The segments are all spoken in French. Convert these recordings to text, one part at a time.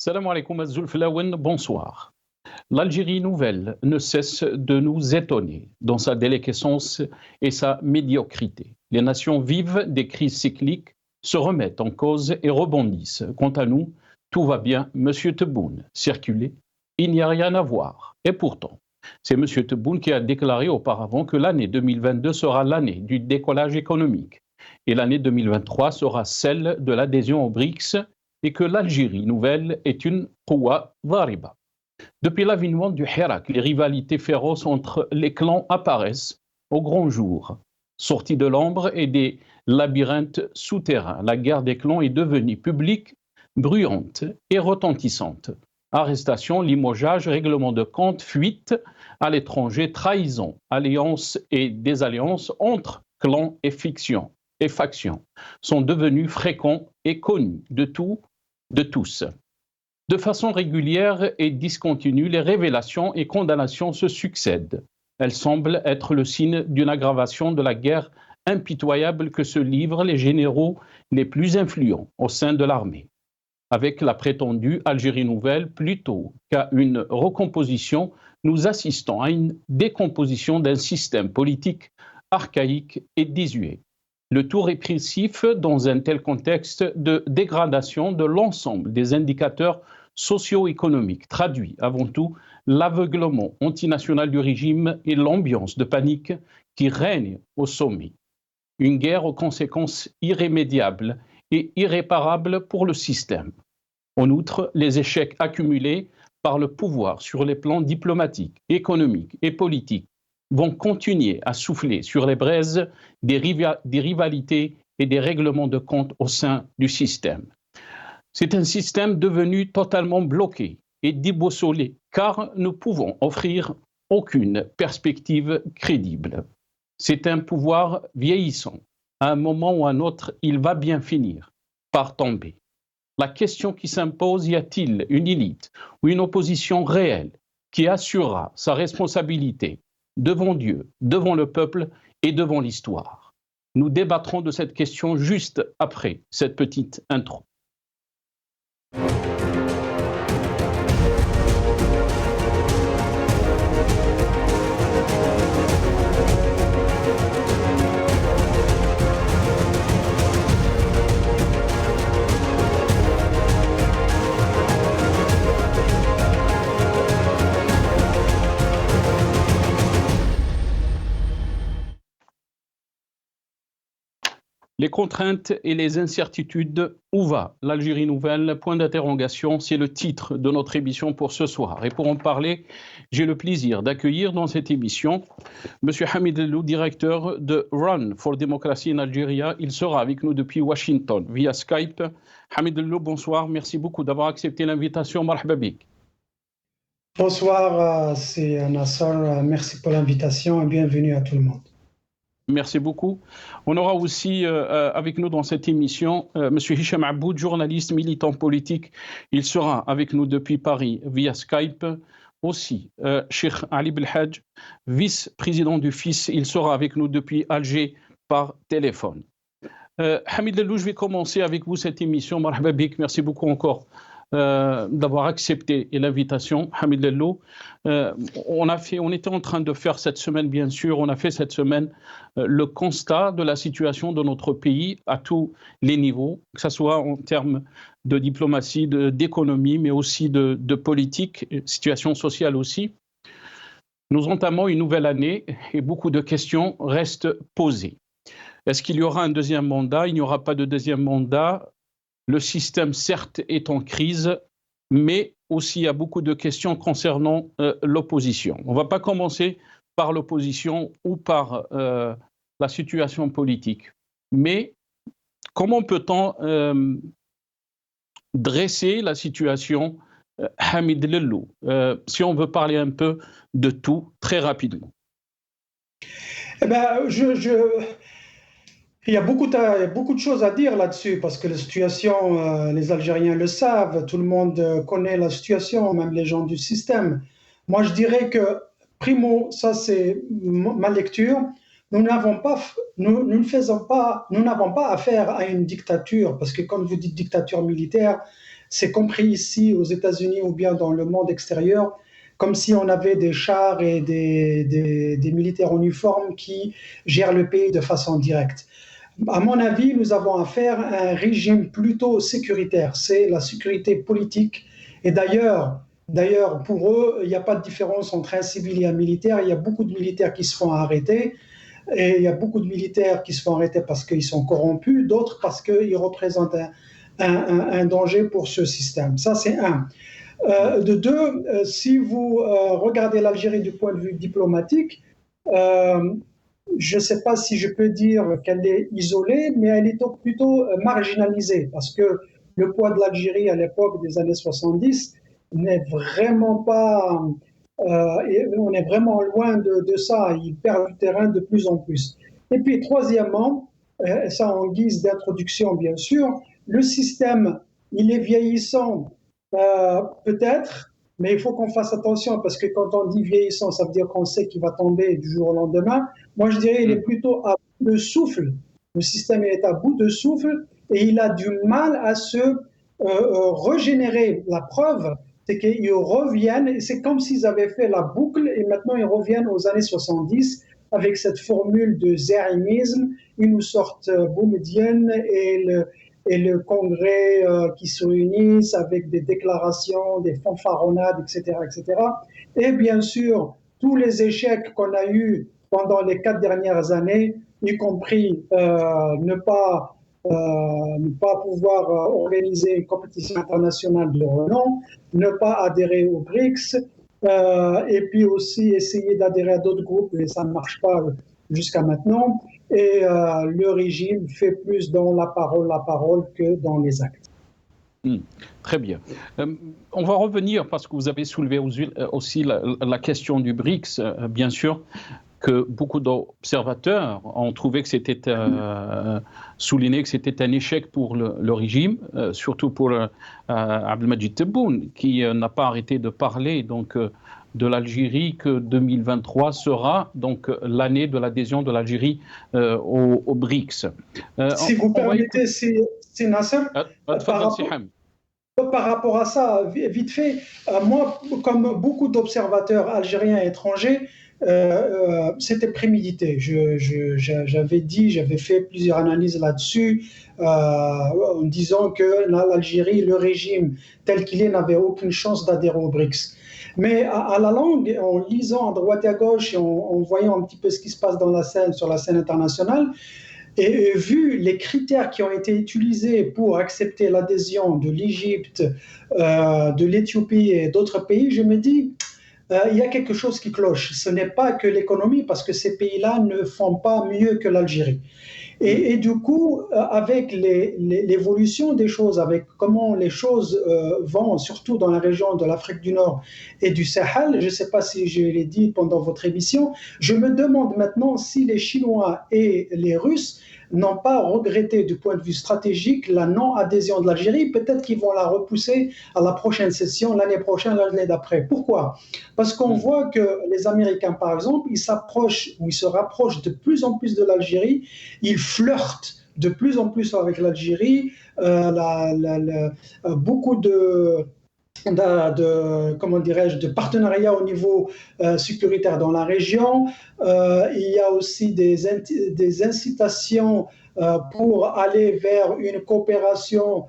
Salam alaikum Zulflawen, bonsoir. L'Algérie nouvelle ne cesse de nous étonner dans sa déliquescence et sa médiocrité. Les nations vives des crises cycliques se remettent en cause et rebondissent. Quant à nous, tout va bien, Monsieur Tebboune. Circulez, il n'y a rien à voir. Et pourtant, c'est Monsieur Tebboune qui a déclaré auparavant que l'année 2022 sera l'année du décollage économique et l'année 2023 sera celle de l'adhésion aux BRICS et que l'Algérie nouvelle est une Quwa Dhariba. Depuis l'avènement du Hirak, les rivalités féroces entre les clans apparaissent au grand jour. Sortis de l'ombre et des labyrinthes souterrains, la guerre des clans est devenue publique, bruyante et retentissante. Arrestations, limogeages, règlements de comptes, fuites à l'étranger, trahison, alliances et désalliances entre clans et fictions et factions sont devenus fréquents et connus de tous. De façon régulière et discontinue, les révélations et condamnations se succèdent. Elles semblent être le signe d'une aggravation de la guerre impitoyable que se livrent les généraux les plus influents au sein de l'armée. Avec la prétendue Algérie nouvelle, plutôt qu'à une recomposition, nous assistons à une décomposition d'un système politique archaïque et désuet. Le tout répressif dans un tel contexte de dégradation de l'ensemble des indicateurs socio-économiques traduit avant tout l'aveuglement antinational du régime et l'ambiance de panique qui règne au sommet. Une guerre aux conséquences irrémédiables et irréparables pour le système. En outre, les échecs accumulés par le pouvoir sur les plans diplomatiques, économiques et politiques vont continuer à souffler sur les braises des rivalités et des règlements de compte au sein du système. C'est un système devenu totalement bloqué et déboussolé, car nous pouvons offrir aucune perspective crédible. C'est un pouvoir vieillissant. À un moment ou à un autre, il va bien finir par tomber. La question qui s'impose, y a-t-il une élite ou une opposition réelle qui assurera sa responsabilité devant Dieu, devant le peuple et devant l'histoire? Nous débattrons de cette question juste après cette petite intro. Les contraintes et les incertitudes, où va l'Algérie nouvelle? Point d'interrogation, c'est le titre de notre émission pour ce soir. Et pour en parler, j'ai le plaisir d'accueillir dans cette émission M. Hamid Ellou, directeur de Run for Democracy in Algeria. Il sera avec nous depuis Washington via Skype. Hamid Ellou, bonsoir. Merci beaucoup d'avoir accepté l'invitation. Marhaba bik. Bonsoir, c'est Nassar. Merci pour l'invitation et bienvenue à tout le monde. Merci beaucoup. On aura aussi avec nous dans cette émission M. Hicham Aboud, journaliste, militant politique. Il sera avec nous depuis Paris via Skype. Aussi, Cheikh Ali Belhadj, vice-président du FIS, il sera avec nous depuis Alger par téléphone. Hamid Ellou, je vais commencer avec vous cette émission. Marhaba bik, merci beaucoup encore d'avoir accepté l'invitation, Hamid Ellou. On était en train de faire cette semaine, bien sûr, on a fait cette semaine le constat de la situation de notre pays à tous les niveaux, que ce soit en termes de diplomatie, d'économie, mais aussi de politique, situation sociale aussi. Nous entamons une nouvelle année et beaucoup de questions restent posées. Est-ce qu'il y aura un deuxième mandat? Il n'y aura pas de deuxième mandat. Le système, certes, est en crise, mais aussi il y a beaucoup de questions concernant l'opposition. On ne va pas commencer par l'opposition ou par la situation politique. Mais comment peut-on dresser la situation, Hamid Ellou, si on veut parler un peu de tout, très rapidement? Eh ben, il y a beaucoup de choses à dire là-dessus parce que la situation, les Algériens le savent, tout le monde connaît la situation, même les gens du système. Moi, je dirais que, primo, ça c'est ma lecture, nous n'avons pas affaire à une dictature, parce que comme vous dites dictature militaire, c'est compris ici aux États-Unis ou bien dans le monde extérieur, comme si on avait des chars et des militaires en uniforme qui gèrent le pays de façon directe. À mon avis, nous avons affaire à un régime plutôt sécuritaire. C'est la sécurité politique. Et d'ailleurs, pour eux, il n'y a pas de différence entre un civil et un militaire. Il y a beaucoup de militaires qui se font arrêter. Et il y a beaucoup de militaires qui se font arrêter parce qu'ils sont corrompus, d'autres parce qu'ils représentent un danger pour ce système. Ça, c'est un. De deux, si vous regardez l'Algérie du point de vue diplomatique, je ne sais pas si je peux dire qu'elle est isolée, mais elle est plutôt marginalisée, parce que le poids de l'Algérie à l'époque des années 70 n'est vraiment pas... on est vraiment loin de ça, il perd du terrain de plus en plus. Et puis troisièmement, ça en guise d'introduction bien sûr, le système, il est vieillissant peut-être, mais il faut qu'on fasse attention parce que quand on dit vieillissant, ça veut dire qu'on sait qu'il va tomber du jour au lendemain. Moi, je dirais qu'il est plutôt à bout de souffle. Le système est à bout de souffle et il a du mal à se régénérer. La preuve, c'est qu'ils reviennent, c'est comme s'ils avaient fait la boucle et maintenant ils reviennent aux années 70 avec cette formule de zérimisme. Ils nous sortent Boumedienne et le Congrès qui se réunissent avec des déclarations, des fanfaronnades, etc., etc. Et bien sûr, tous les échecs qu'on a eus pendant les 4 dernières années, y compris ne pas pouvoir organiser une compétition internationale de renom, ne pas adhérer aux BRICS, et puis aussi essayer d'adhérer à d'autres groupes, mais ça ne marche pas jusqu'à maintenant. Et le régime fait plus dans la parole que dans les actes. Très bien. On va revenir, parce que vous avez soulevé aussi la question du BRICS, bien sûr, que beaucoup d'observateurs ont trouvé que c'était souligné que c'était un échec pour le régime, surtout pour Abdelmadjid Tebboune, qui n'a pas arrêté de parler donc de l'Algérie, que 2023 sera donc l'année de l'adhésion de l'Algérie au BRICS. Si vous permettez, c'est Nasser, par rapport à ça, vite fait, moi, comme beaucoup d'observateurs algériens et étrangers, c'était prémédité. J'avais fait plusieurs analyses là-dessus en disant que l'Algérie, le régime tel qu'il est, n'avait aucune chance d'adhérer au BRICS. Mais à la longue, en lisant à droite et à gauche et en voyant un petit peu ce qui se passe sur la scène internationale, et vu les critères qui ont été utilisés pour accepter l'adhésion de l'Égypte, de l'Éthiopie et d'autres pays, je me dis, il y a quelque chose qui cloche. Ce n'est pas que l'économie, parce que ces pays-là ne font pas mieux que l'Algérie. Et du coup, avec l'évolution des choses, avec comment les choses vont, surtout dans la région de l'Afrique du Nord et du Sahel, je ne sais pas si je l'ai dit pendant votre émission, je me demande maintenant si les Chinois et les Russes n'ont pas regretté du point de vue stratégique la non-adhésion de l'Algérie. Peut-être qu'ils vont la repousser à la prochaine session, l'année prochaine, l'année d'après. Pourquoi ? Parce qu'on voit que les Américains, par exemple, ils s'approchent ou ils se rapprochent de plus en plus de l'Algérie, ils flirtent de plus en plus avec l'Algérie, beaucoup de partenariats au niveau sécuritaire dans la région. Il y a aussi des incitations pour aller vers une coopération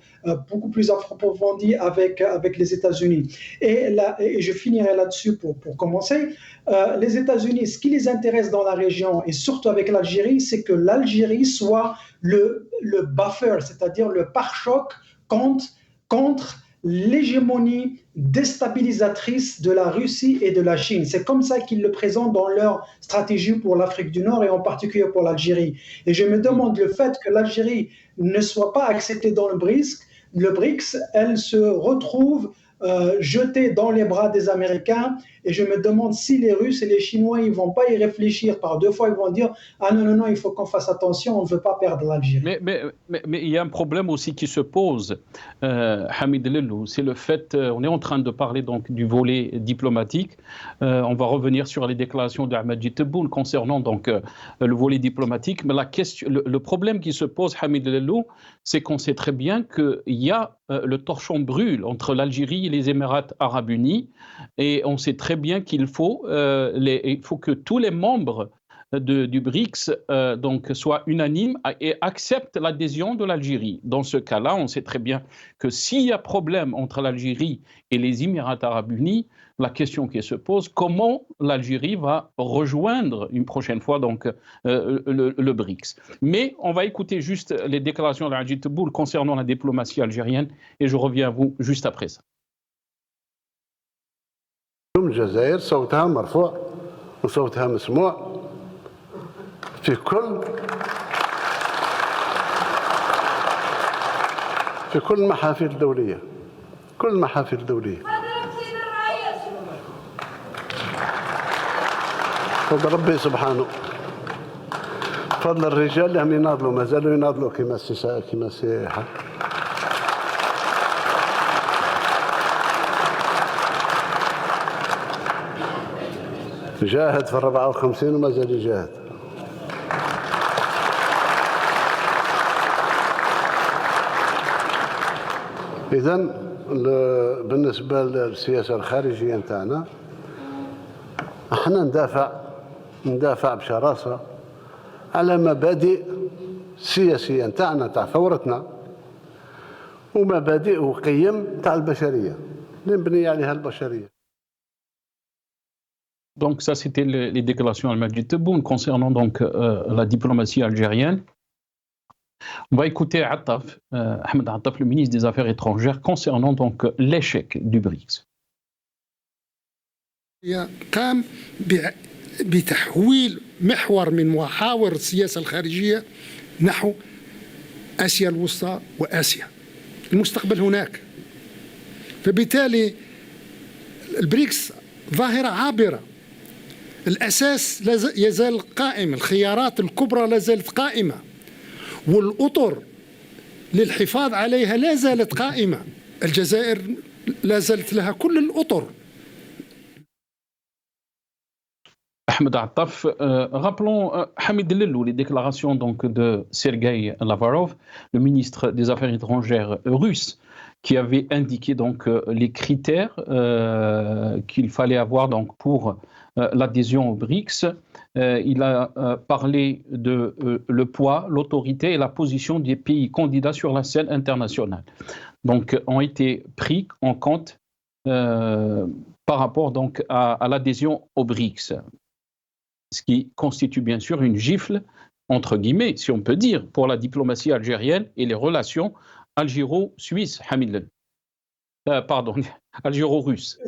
beaucoup plus approfondie avec les États-Unis. Et je finirai là-dessus pour commencer. Les États-Unis, ce qui les intéresse dans la région, et surtout avec l'Algérie, c'est que l'Algérie soit le buffer, c'est-à-dire le pare-choc contre l'hégémonie déstabilisatrice de la Russie et de la Chine. C'est comme ça qu'ils le présentent dans leur stratégie pour l'Afrique du Nord et en particulier pour l'Algérie. Et je me demande le fait que l'Algérie ne soit pas acceptée dans le BRICS, elle se retrouve jetée dans les bras des Américains. Et je me demande si les Russes et les Chinois, ils ne vont pas y réfléchir par deux fois. Ils vont dire « Ah non, il faut qu'on fasse attention, on ne veut pas perdre l'Algérie. » Mais il y a un problème aussi qui se pose, Hamid Lellou, c'est le fait, on est en train de parler donc du volet diplomatique. On va revenir sur les déclarations d'Ahmadji Tebboune concernant donc le volet diplomatique. Mais le problème qui se pose, Hamid Lellou, c'est qu'on sait très bien qu'il y a le torchon brûle entre l'Algérie et les Émirats arabes unis, et on sait très bien qu'il faut que tous les membres du BRICS donc soient unanimes et acceptent l'adhésion de l'Algérie. Dans ce cas-là, on sait très bien que s'il y a problème entre l'Algérie et les Émirats arabes unis, la question qui se pose, comment l'Algérie va rejoindre une prochaine fois donc le BRICS. Mais on va écouter juste les déclarations de Ajit Tebboune concernant la diplomatie algérienne et je reviens à vous juste après ça. الجزائر صوتها مرفوع وصوتها مسموع في كل المحافل الدولية، كل المحافل الدولية. فضل ربي سبحانه، فضل الرجال اللي هم يناضلوا، ما زالوا يناضلوا كما السياحة. جاهد في 54 وما زال يجاهد. إذن بالنسبة للسياسة الخارجية نتاعنا احنا ندافع بشراسة على مبادئ سياسية نتاعنا تاع ثورتنا ومبادئ وقيم تاع البشرية اللي مبنية عليها البشرية. Donc ça, c'était les déclarations d'Ajit Tebboune concernant donc la diplomatie algérienne. On va écouter Attaf, Ahmed Attaf, le ministre des Affaires étrangères, concernant donc l'échec du BRICS. قام بتحويل محور من محاور السياسة الخارجية نحو آسيا الوسطى وآسيا. المستقبل هناك. فبالتالي البريكس ظاهرة عابرة. الأساس يزال قائم، الخيارات الكبرى لا زالت قائمة، والأطر للحفاظ عليها لا زالت قائمة. الجزائر لا زالت لها كل الأطر. Ahmed Attaf, rappelons Hamid Lellou, les déclarations donc de Sergei Lavrov, le ministre des Affaires étrangères russe, qui avait indiqué donc les critères qu'il fallait avoir donc pour l'adhésion au BRICS. Il a parlé de le poids, l'autorité et la position des pays candidats sur la scène internationale. Donc, ont été pris en compte par rapport donc à l'adhésion au BRICS, ce qui constitue bien sûr une gifle, entre guillemets, si on peut dire, pour la diplomatie algérienne et les relations algéro-suisses, Hamid pardon, algéro-russes.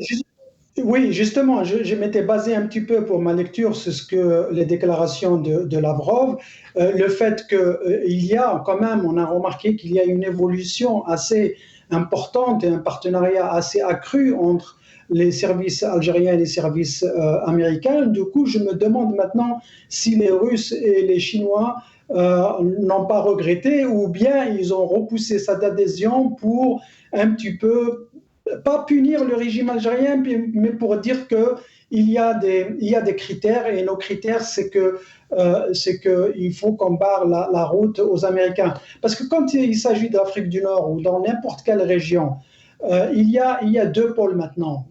Oui, justement, je m'étais basé un petit peu pour ma lecture sur ce que les déclarations de Lavrov, le fait qu'il y a quand même, on a remarqué qu'il y a une évolution assez importante et un partenariat assez accru entre les services algériens et les services américains. Du coup, je me demande maintenant si les Russes et les Chinois n'ont pas regretté ou bien ils ont repoussé cette adhésion pour un petit peu, pas punir le régime algérien, mais pour dire qu'il y a des critères et nos critères, c'est qu'il faut qu'on barre la route aux Américains. Parce que quand il s'agit d'Afrique du Nord ou dans n'importe quelle région, il y a deux pôles maintenant.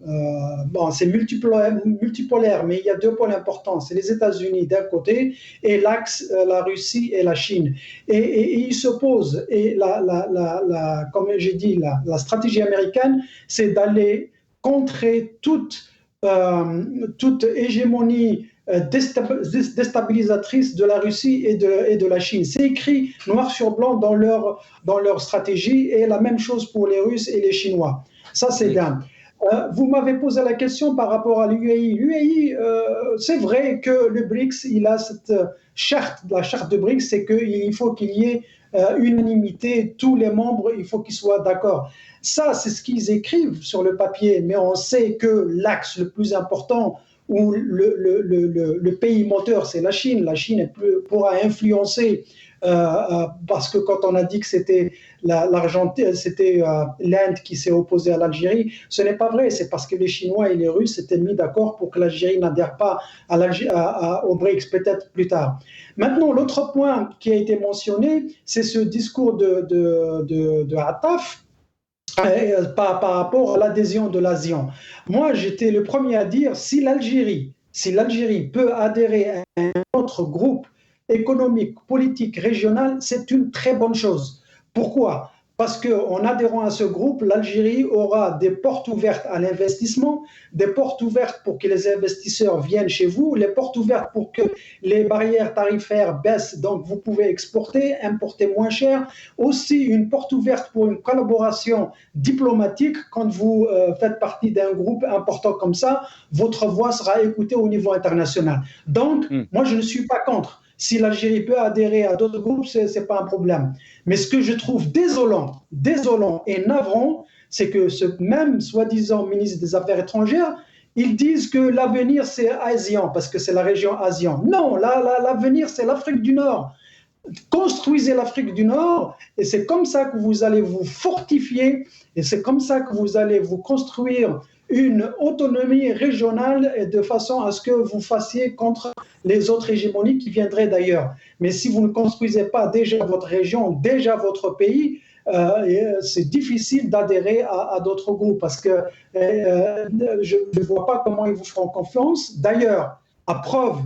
Bon, c'est multipolaire, mais il y a deux pôles importants. C'est les États-Unis d'un côté et l'axe, la Russie et la Chine. Et ils s'opposent. Et comme j'ai dit, la stratégie américaine, c'est d'aller contrer toute hégémonie déstabilisatrice de la Russie et de la Chine. C'est écrit noir sur blanc dans leur stratégie et la même chose pour les Russes et les Chinois. Ça, c'est dingue. Vous m'avez posé la question par rapport à l'UAI. L'UAI, c'est vrai que le BRICS, il a cette charte, la charte de BRICS, c'est qu'il faut qu'il y ait unanimité, tous les membres, il faut qu'ils soient d'accord. Ça, c'est ce qu'ils écrivent sur le papier, mais on sait que l'axe le plus important où le pays moteur, c'est la Chine. La Chine pourra influencer, parce que quand on a dit que c'était l'Argentine, c'était l'Inde qui s'est opposée à l'Algérie, ce n'est pas vrai. C'est parce que les Chinois et les Russes s'étaient mis d'accord pour que l'Algérie n'adhère pas au BRICS, peut-être plus tard. Maintenant, l'autre point qui a été mentionné, c'est ce discours de Attaf, par rapport à l'adhésion de l'ASEAN. Moi, j'étais le premier à dire si l'Algérie peut adhérer à un autre groupe économique, politique, régional, c'est une très bonne chose. Pourquoi? Parce qu'en adhérant à ce groupe, l'Algérie aura des portes ouvertes à l'investissement, des portes ouvertes pour que les investisseurs viennent chez vous, les portes ouvertes pour que les barrières tarifaires baissent, donc vous pouvez exporter, importer moins cher. Aussi une porte ouverte pour une collaboration diplomatique. Quand vous faites partie d'un groupe important comme ça, votre voix sera écoutée au niveau international. Donc, moi, je ne suis pas contre. Si l'Algérie peut adhérer à d'autres groupes, ce n'est pas un problème. Mais ce que je trouve désolant et navrant, c'est que ce même soi-disant ministre des Affaires étrangères, ils disent que l'avenir c'est ASEAN, parce que c'est la région ASEAN. Non, l'avenir c'est l'Afrique du Nord. Construisez l'Afrique du Nord et c'est comme ça que vous allez vous fortifier et c'est comme ça que vous allez vous construire une autonomie régionale et de façon à ce que vous fassiez contre les autres hégémonies qui viendraient d'ailleurs. Mais si vous ne construisez pas déjà votre région, déjà votre pays, c'est difficile d'adhérer à d'autres groupes parce que je ne vois pas comment ils vous feront confiance. D'ailleurs, à preuve,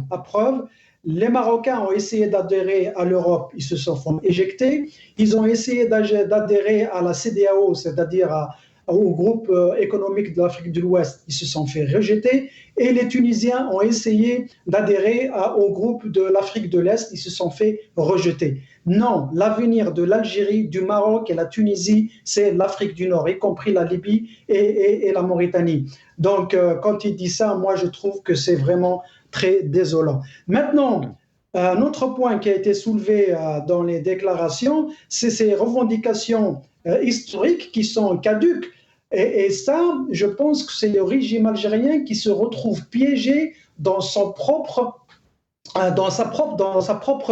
les Marocains ont essayé d'adhérer à l'Europe, ils se sont fait éjecter. Ils ont essayé d'adhérer à la CEDEAO, c'est-à-dire au groupe économique de l'Afrique de l'Ouest, ils se sont fait rejeter. Et les Tunisiens ont essayé d'adhérer au groupe de l'Afrique de l'Est, ils se sont fait rejeter. Non, l'avenir de l'Algérie, du Maroc et la Tunisie, c'est l'Afrique du Nord, y compris la Libye et la Mauritanie. Donc, quand il dit ça, moi, je trouve que c'est vraiment très désolant. Maintenant, un autre point qui a été soulevé dans les déclarations, c'est ces revendications historiques qui sont caduques. Et ça, je pense que c'est le régime algérien qui se retrouve piégé dans sa propre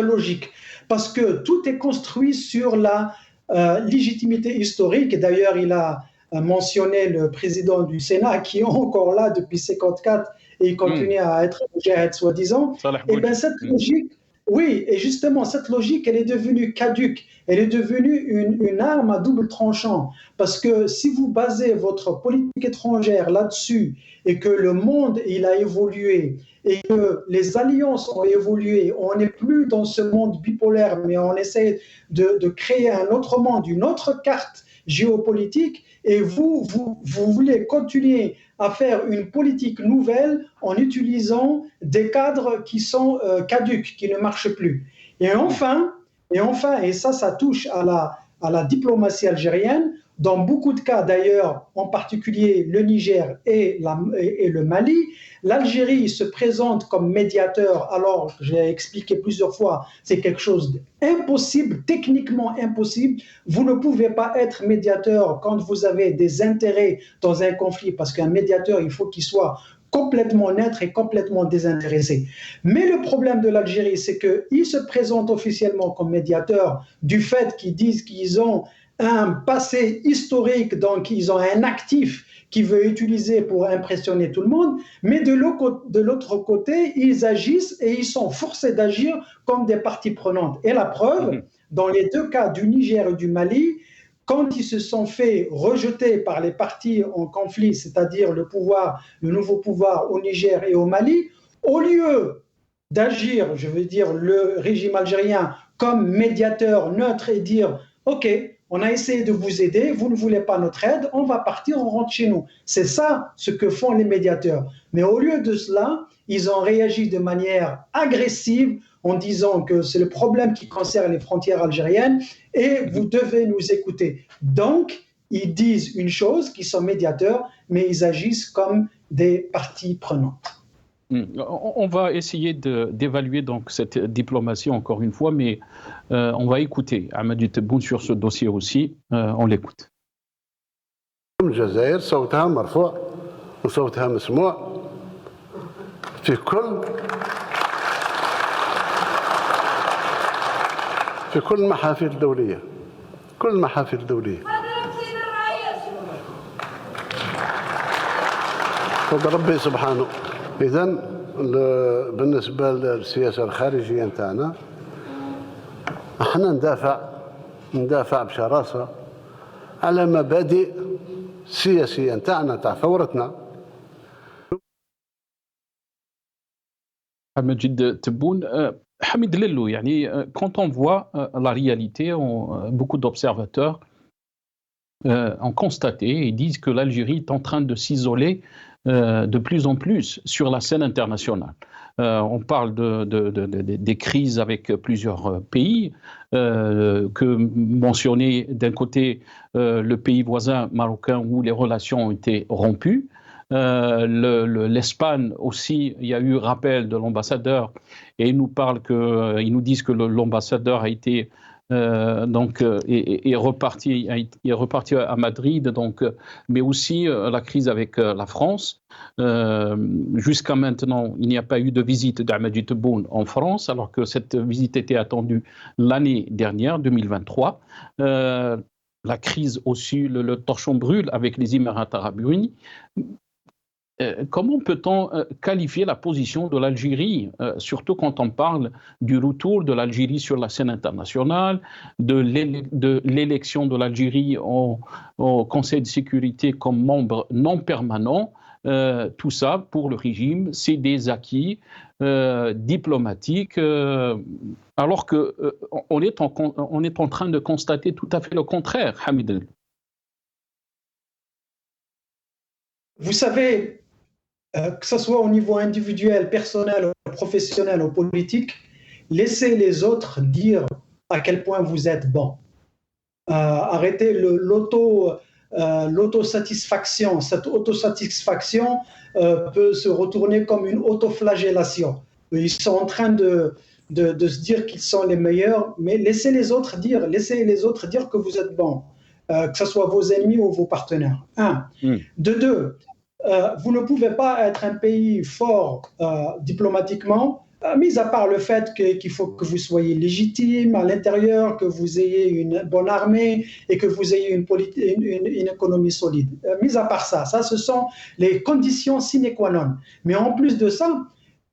logique. Parce que tout est construit sur la légitimité historique. Et d'ailleurs, il a mentionné le président du Sénat qui est encore là depuis 1954 et il continue à être mujahid soi-disant. Et bien cette logique, oui, et justement, cette logique, elle est devenue caduque. Elle est devenue une arme à double tranchant. Parce que si vous basez votre politique étrangère là-dessus et que le monde, il a évolué et que les alliances ont évolué, on n'est plus dans ce monde bipolaire, mais on essaie de créer un autre monde, une autre carte géopolitique, et vous voulez continuer à faire une politique nouvelle en utilisant des cadres qui sont caducs, qui ne marchent plus. Et enfin, et ça touche à la diplomatie algérienne, dans beaucoup de cas d'ailleurs, en particulier le Niger et le Mali, l'Algérie se présente comme médiateur, alors j'ai expliqué plusieurs fois, c'est quelque chose d'impossible, techniquement impossible. Vous ne pouvez pas être médiateur quand vous avez des intérêts dans un conflit, parce qu'un médiateur, il faut qu'il soit complètement neutre et complètement désintéressé. Mais le problème de l'Algérie, c'est qu'ils se présentent officiellement comme médiateurs du fait qu'ils disent qu'ils ont un passé historique, donc ils ont un actif qu'ils veulent utiliser pour impressionner tout le monde, mais de l'autre côté, ils agissent et ils sont forcés d'agir comme des parties prenantes. Et la preuve, dans les deux cas du Niger et du Mali, quand ils se sont fait rejeter par les partis en conflit, c'est-à-dire le nouveau pouvoir au Niger et au Mali, au lieu d'agir, je veux dire, le régime algérien comme médiateur neutre et dire « Ok, on a essayé de vous aider, vous ne voulez pas notre aide, on va partir, on rentre chez nous ». C'est ça ce que font les médiateurs. Mais au lieu de cela, ils ont réagi de manière agressive en disant que c'est le problème qui concerne les frontières algériennes et vous devez nous écouter. Donc, ils disent une chose, qu'ils sont médiateurs, mais ils agissent comme des parties prenantes. On va essayer d'évaluer donc cette diplomatie encore une fois, mais on va écouter Amadou Tebboune sur ce dossier aussi. On l'écoute. الجزائر صوتها مرفوع وصوتها مسموع في كل المحافل الدولية، كل المحافل الدولية. فضل ربي سبحانه. إذن بالنسبة للسياسة الخارجية نتاعنا احنا ندافع بشراسة على مبادئ السياسية نتاعنا تاع ثورتنا. Majid Tebboune, Hamid Lello, quand on voit la réalité, beaucoup d'observateurs ont constaté et disent que l'Algérie est en train de s'isoler de plus en plus sur la scène internationale. On parle des crises avec plusieurs pays, que mentionner d'un côté le pays voisin marocain où les relations ont été rompues. L'Espagne aussi, il y a eu rappel de l'ambassadeur et ils nous disent que l'ambassadeur a été est reparti à Madrid, mais aussi la crise avec la France. Jusqu'à maintenant, il n'y a pas eu de visite d'Amedjid Tebboune en France, alors que cette visite était attendue l'année dernière, 2023. La crise aussi, le torchon brûle avec les Émirats arabes unis. Comment peut-on qualifier la position de l'Algérie, surtout quand on parle du retour de l'Algérie sur la scène internationale, de l'élection de l'Algérie au Conseil de sécurité comme membre non permanent, tout ça pour le régime, c'est des acquis diplomatiques, alors qu'on est en train de constater tout à fait le contraire, Hamid. Vous savez, que ce soit au niveau individuel, personnel, professionnel ou politique, laissez les autres dire à quel point vous êtes bon. Arrêtez l'autosatisfaction. Cette autosatisfaction peut se retourner comme une autoflagellation. Ils sont en train de se dire qu'ils sont les meilleurs, mais laissez les autres dire que vous êtes bon, que ce soit vos ennemis ou vos partenaires. De deux, vous ne pouvez pas être un pays fort diplomatiquement, mis à part le fait qu'il faut que vous soyez légitime à l'intérieur, que vous ayez une bonne armée et que vous ayez une économie solide. Mis à part ça, ce sont les conditions sine qua non. Mais en plus de ça,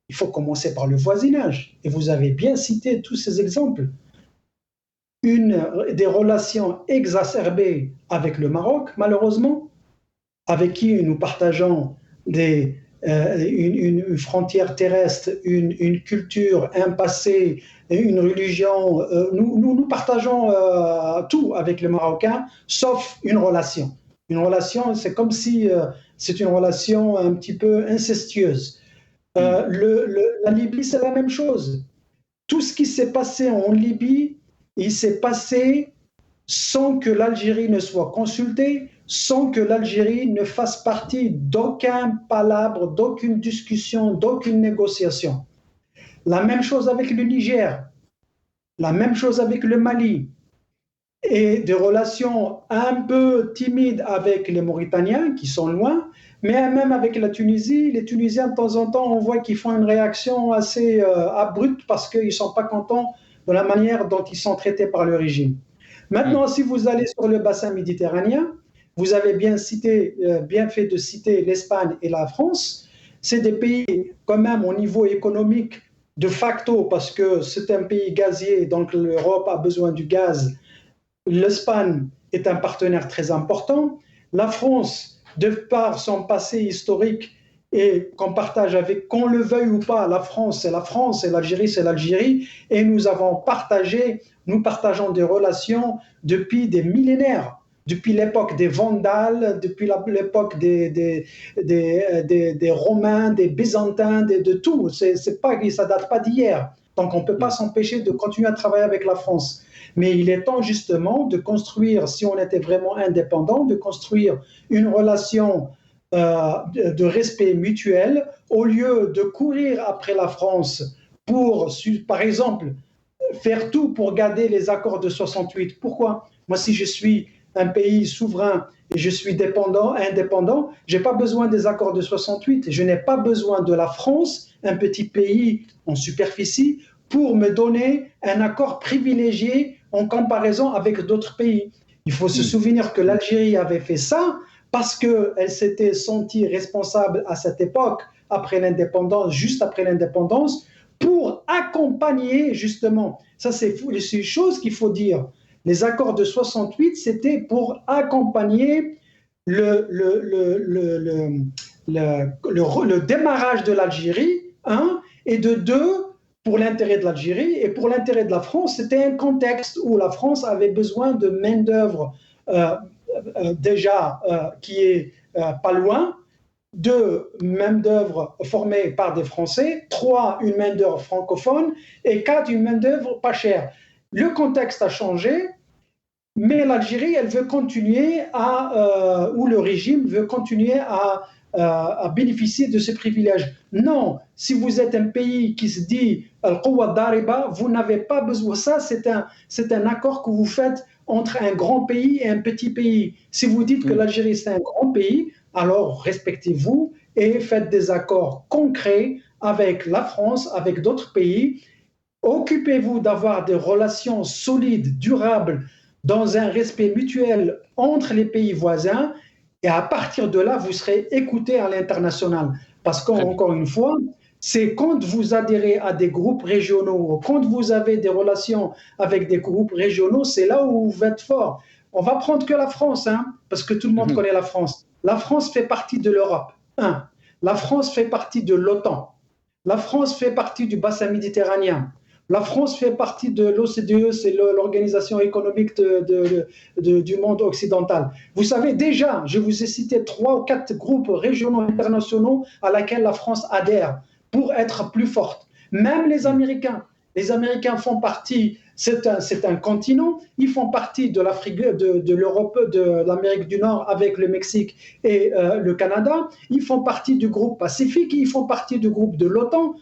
il faut commencer par le voisinage. Et vous avez bien cité tous ces exemples. Des relations exacerbées avec le Maroc, malheureusement, avec qui nous partageons une frontière terrestre, une culture, un passé, une religion. Nous partageons tout avec les Marocains, sauf une relation. Une relation, c'est comme si c'est une relation un petit peu incestueuse. La Libye, c'est la même chose. Tout ce qui s'est passé en Libye, il s'est passé sans que l'Algérie ne soit consultée, sans que l'Algérie ne fasse partie d'aucun palabre, d'aucune discussion, d'aucune négociation. La même chose avec le Niger, la même chose avec le Mali, et des relations un peu timides avec les Mauritaniens qui sont loin, mais même avec la Tunisie. Les Tunisiens, de temps en temps, on voit qu'ils font une réaction assez abrupte parce qu'ils ne sont pas contents de la manière dont ils sont traités par le régime. Maintenant, si vous allez sur le bassin méditerranéen, vous avez bien fait de citer l'Espagne et la France. C'est des pays quand même au niveau économique de facto, parce que c'est un pays gazier, donc l'Europe a besoin du gaz. L'Espagne est un partenaire très important. La France, de par son passé historique et qu'on partage avec, qu'on le veuille ou pas, la France, c'est la France, et l'Algérie, c'est l'Algérie. Et nous partageons des relations depuis des millénaires. Depuis l'époque des Vandales, depuis l'époque des Romains, des Byzantins, de tout. Ça ne date pas d'hier. Donc on ne peut pas s'empêcher de continuer à travailler avec la France. Mais il est temps justement de construire, si on était vraiment indépendant, de construire une relation de respect mutuel, au lieu de courir après la France pour, par exemple, faire tout pour garder les accords de 68. Pourquoi ? Moi, si je suis un pays souverain et je suis indépendant, je n'ai pas besoin des accords de 68. Je n'ai pas besoin de la France, un petit pays en superficie, pour me donner un accord privilégié en comparaison avec d'autres pays. Il faut se souvenir que l'Algérie avait fait ça parce qu'elle s'était sentie responsable à cette époque, après l'indépendance, juste après l'indépendance, pour accompagner justement. Ça, c'est une chose qu'il faut dire. Les accords de 68, c'était pour accompagner le démarrage de l'Algérie, et de deux, pour l'intérêt de l'Algérie et pour l'intérêt de la France, c'était un contexte où la France avait besoin de main-d'œuvre qui est pas loin, 2, main-d'œuvre formée par des Français, 3, une main-d'œuvre francophone, et 4, une main-d'œuvre pas chère. Le contexte a changé, mais l'Algérie, elle veut continuer ou le régime veut continuer à bénéficier de ces privilèges. Non, si vous êtes un pays qui se dit Al-Quwa Dariba, vous n'avez pas besoin. Ça, c'est un accord que vous faites entre un grand pays et un petit pays. Si vous dites que l'Algérie, c'est un grand pays, alors respectez-vous et faites des accords concrets avec la France, avec d'autres pays. Occupez-vous d'avoir des relations solides, durables, dans un respect mutuel entre les pays voisins, et à partir de là, vous serez écoutés à l'international. Parce qu'encore une fois, c'est quand vous adhérez à des groupes régionaux, quand vous avez des relations avec des groupes régionaux, c'est là où vous êtes fort. On va prendre que la France, parce que tout le monde connaît la France. La France fait partie de l'Europe. La France fait partie de l'OTAN. La France fait partie du bassin méditerranéen. La France fait partie de l'OCDE, c'est l'organisation économique du monde occidental. Vous savez déjà, je vous ai cité 3 ou 4 groupes régionaux internationaux à laquelle la France adhère pour être plus forte. Même les Américains font partie, c'est un continent, ils font partie de l'Afrique, de l'Europe, de l'Amérique du Nord avec le Mexique et le Canada, ils font partie du groupe Pacifique, ils font partie du groupe de l'OTAN.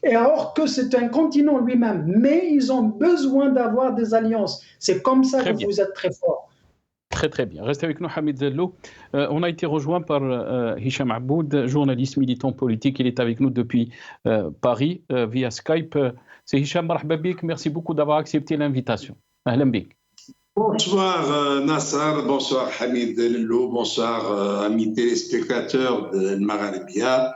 Et alors que c'est un continent lui-même, mais ils ont besoin d'avoir des alliances. C'est comme ça que vous êtes très fort. Très très bien. Restez avec nous, Hamid Zello. On a été rejoint par Hicham Aboud, journaliste militant politique. Il est avec nous depuis Paris via Skype. C'est Hicham, marhaba bik. Merci beaucoup d'avoir accepté l'invitation. Ahlan bik. Bonsoir Nassar, bonsoir Hamid Zello, bonsoir amis téléspectateurs de Maghrébia.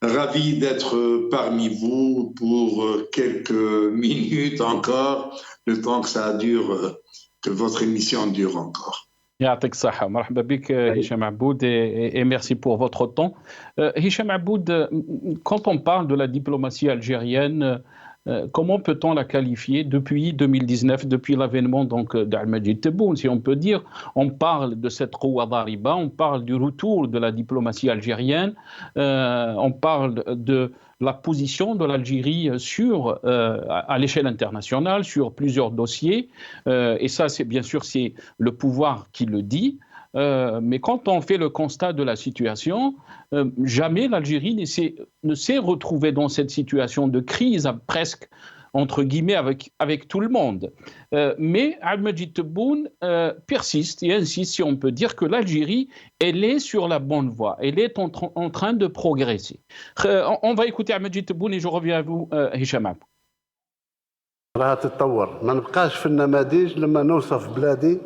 Ravi d'être parmi vous pour quelques minutes encore, le temps que ça dure, que votre émission dure encore. Yatik Saha, marhaba bik Hicham Aboud et merci pour votre temps. Hicham Aboud, quand on parle de la diplomatie algérienne, comment peut-on la qualifier depuis 2019, depuis l'avènement d'Al-Majid Tebboune, si on peut dire? On parle de cette Quwa Dariba, on parle du retour de la diplomatie algérienne, on parle de la position de l'Algérie à l'échelle internationale sur plusieurs dossiers, et ça, c'est bien sûr, c'est le pouvoir qui le dit. Mais quand on fait le constat de la situation, jamais l'Algérie ne s'est retrouvée dans cette situation de crise presque, entre guillemets, avec tout le monde. Mais Al-Majid Tebboune persiste et insiste, si on peut dire, que l'Algérie, elle est sur la bonne voie, elle est en train de progresser. On va écouter Al-Majid Tebboune et je reviens à vous, Hicham. راها تتطور ما نبقاش في النماذج لما نوصف بلادي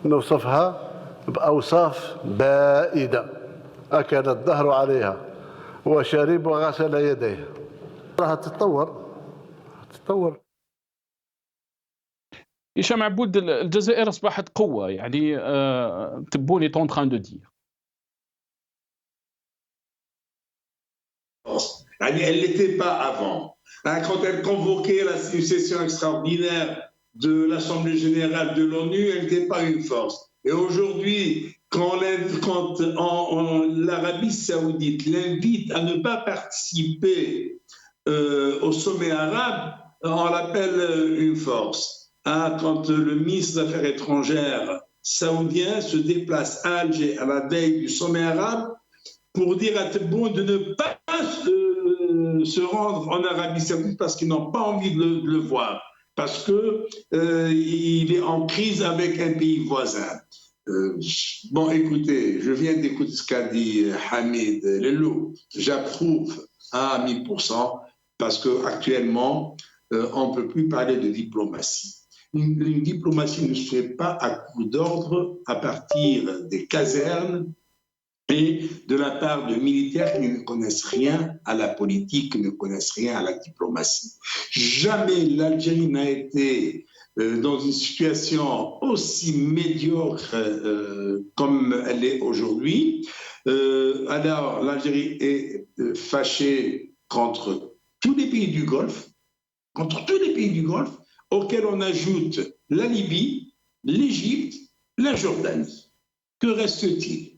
نوصفها بأوصاف بائدة أكل الدهر عليها وشرب وغسل يديه راها تتطور هشام عبود الجزائر أصبحت قوة يعني تبون est en train de dire. Elle n'était pas avant. Quand elle convoquait une session extraordinaire de l'Assemblée générale de l'ONU, elle n'était pas une force. Et aujourd'hui, quand l'Arabie saoudite l'invite à ne pas participer au sommet arabe, on l'appelle une force. Quand le ministre des Affaires étrangères saoudien se déplace à Alger à la veille du sommet arabe pour dire à Tebboune de ne pas se rendre en Arabie saoudite parce qu'ils n'ont pas envie de le voir, parce qu'il est en crise avec un pays voisin. Bon, écoutez, je viens d'écouter ce qu'a dit Hamid Zello. J'approuve à 1000%, parce qu'actuellement, on ne peut plus parler de diplomatie. Une diplomatie ne se fait pas à coup d'ordre à partir des casernes et de la part de militaires qui ne connaissent rien à la politique, qui ne connaissent rien à la diplomatie. Jamais l'Algérie n'a été dans une situation aussi médiocre comme elle est aujourd'hui. Alors l'Algérie est fâchée contre tous les pays du Golfe, auxquels on ajoute la Libye, l'Égypte, la Jordanie. Que reste-t-il?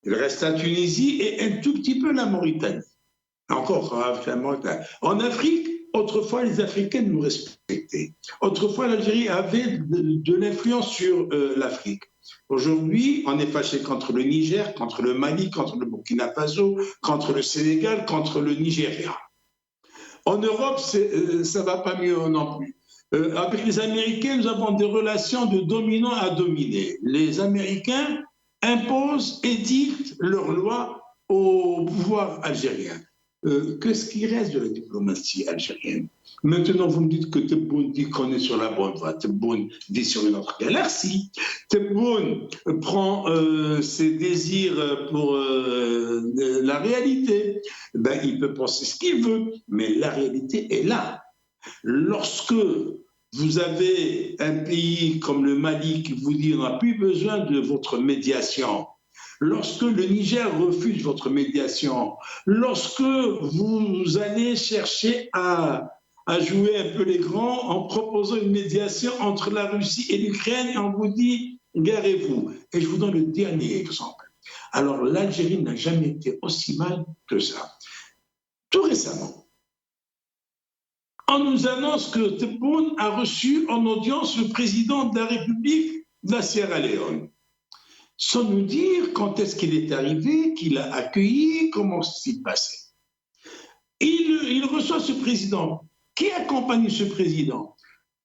Il reste la Tunisie et un tout petit peu la Mauritanie. Encore la Mauritanie. En Afrique, autrefois, les Africains nous respectaient. Autrefois, l'Algérie avait de l'influence sur l'Afrique. Aujourd'hui, on est fâché contre le Niger, contre le Mali, contre le Burkina Faso, contre le Sénégal, contre le Nigeria. En Europe, ça ne va pas mieux non plus. Avec les Américains, nous avons des relations de dominant à dominé. Les Américains imposent et dictent leurs lois au pouvoir algérien. Qu'est-ce qui reste de la diplomatie algérienne? Maintenant, vous me dites que Tebboune dit qu'on est sur la bonne voie. Tebboune vit sur une autre galaxie. Tebboune prend ses désirs pour la réalité. Ben, il peut penser ce qu'il veut, mais la réalité est là. Lorsque vous avez un pays comme le Mali qui vous dit on n'a plus besoin de votre médiation, lorsque le Niger refuse votre médiation, lorsque vous allez chercher à jouer un peu les grands en proposant une médiation entre la Russie et l'Ukraine, et on vous dit garez-vous. Et je vous donne le dernier exemple. Alors l'Algérie n'a jamais été aussi mal que ça. Tout récemment, on nous annonce que Tebboune a reçu en audience le président de la République de la Sierra Leone. Sans nous dire quand est-ce qu'il est arrivé, qu'il a accueilli, comment s'est passé. Il reçoit ce président. Qui accompagne ce président?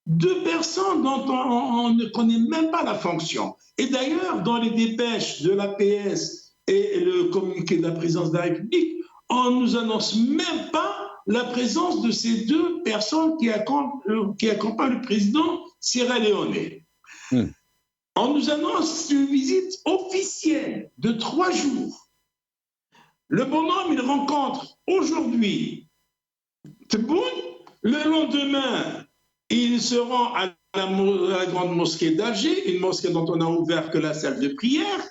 2 personnes dont on ne connaît même pas la fonction. Et d'ailleurs, dans les dépêches de l'APS et le communiqué de la présidence de la République, on ne nous annonce même pas la présence de ces 2 personnes qui accompagnent le président sierra-léonais. On nous annonce une visite officielle de 3 jours. Le bonhomme, il rencontre aujourd'hui Tebboune. Le lendemain, il se rend à la grande mosquée d'Alger, une mosquée dont on n'a ouvert que la salle de prière.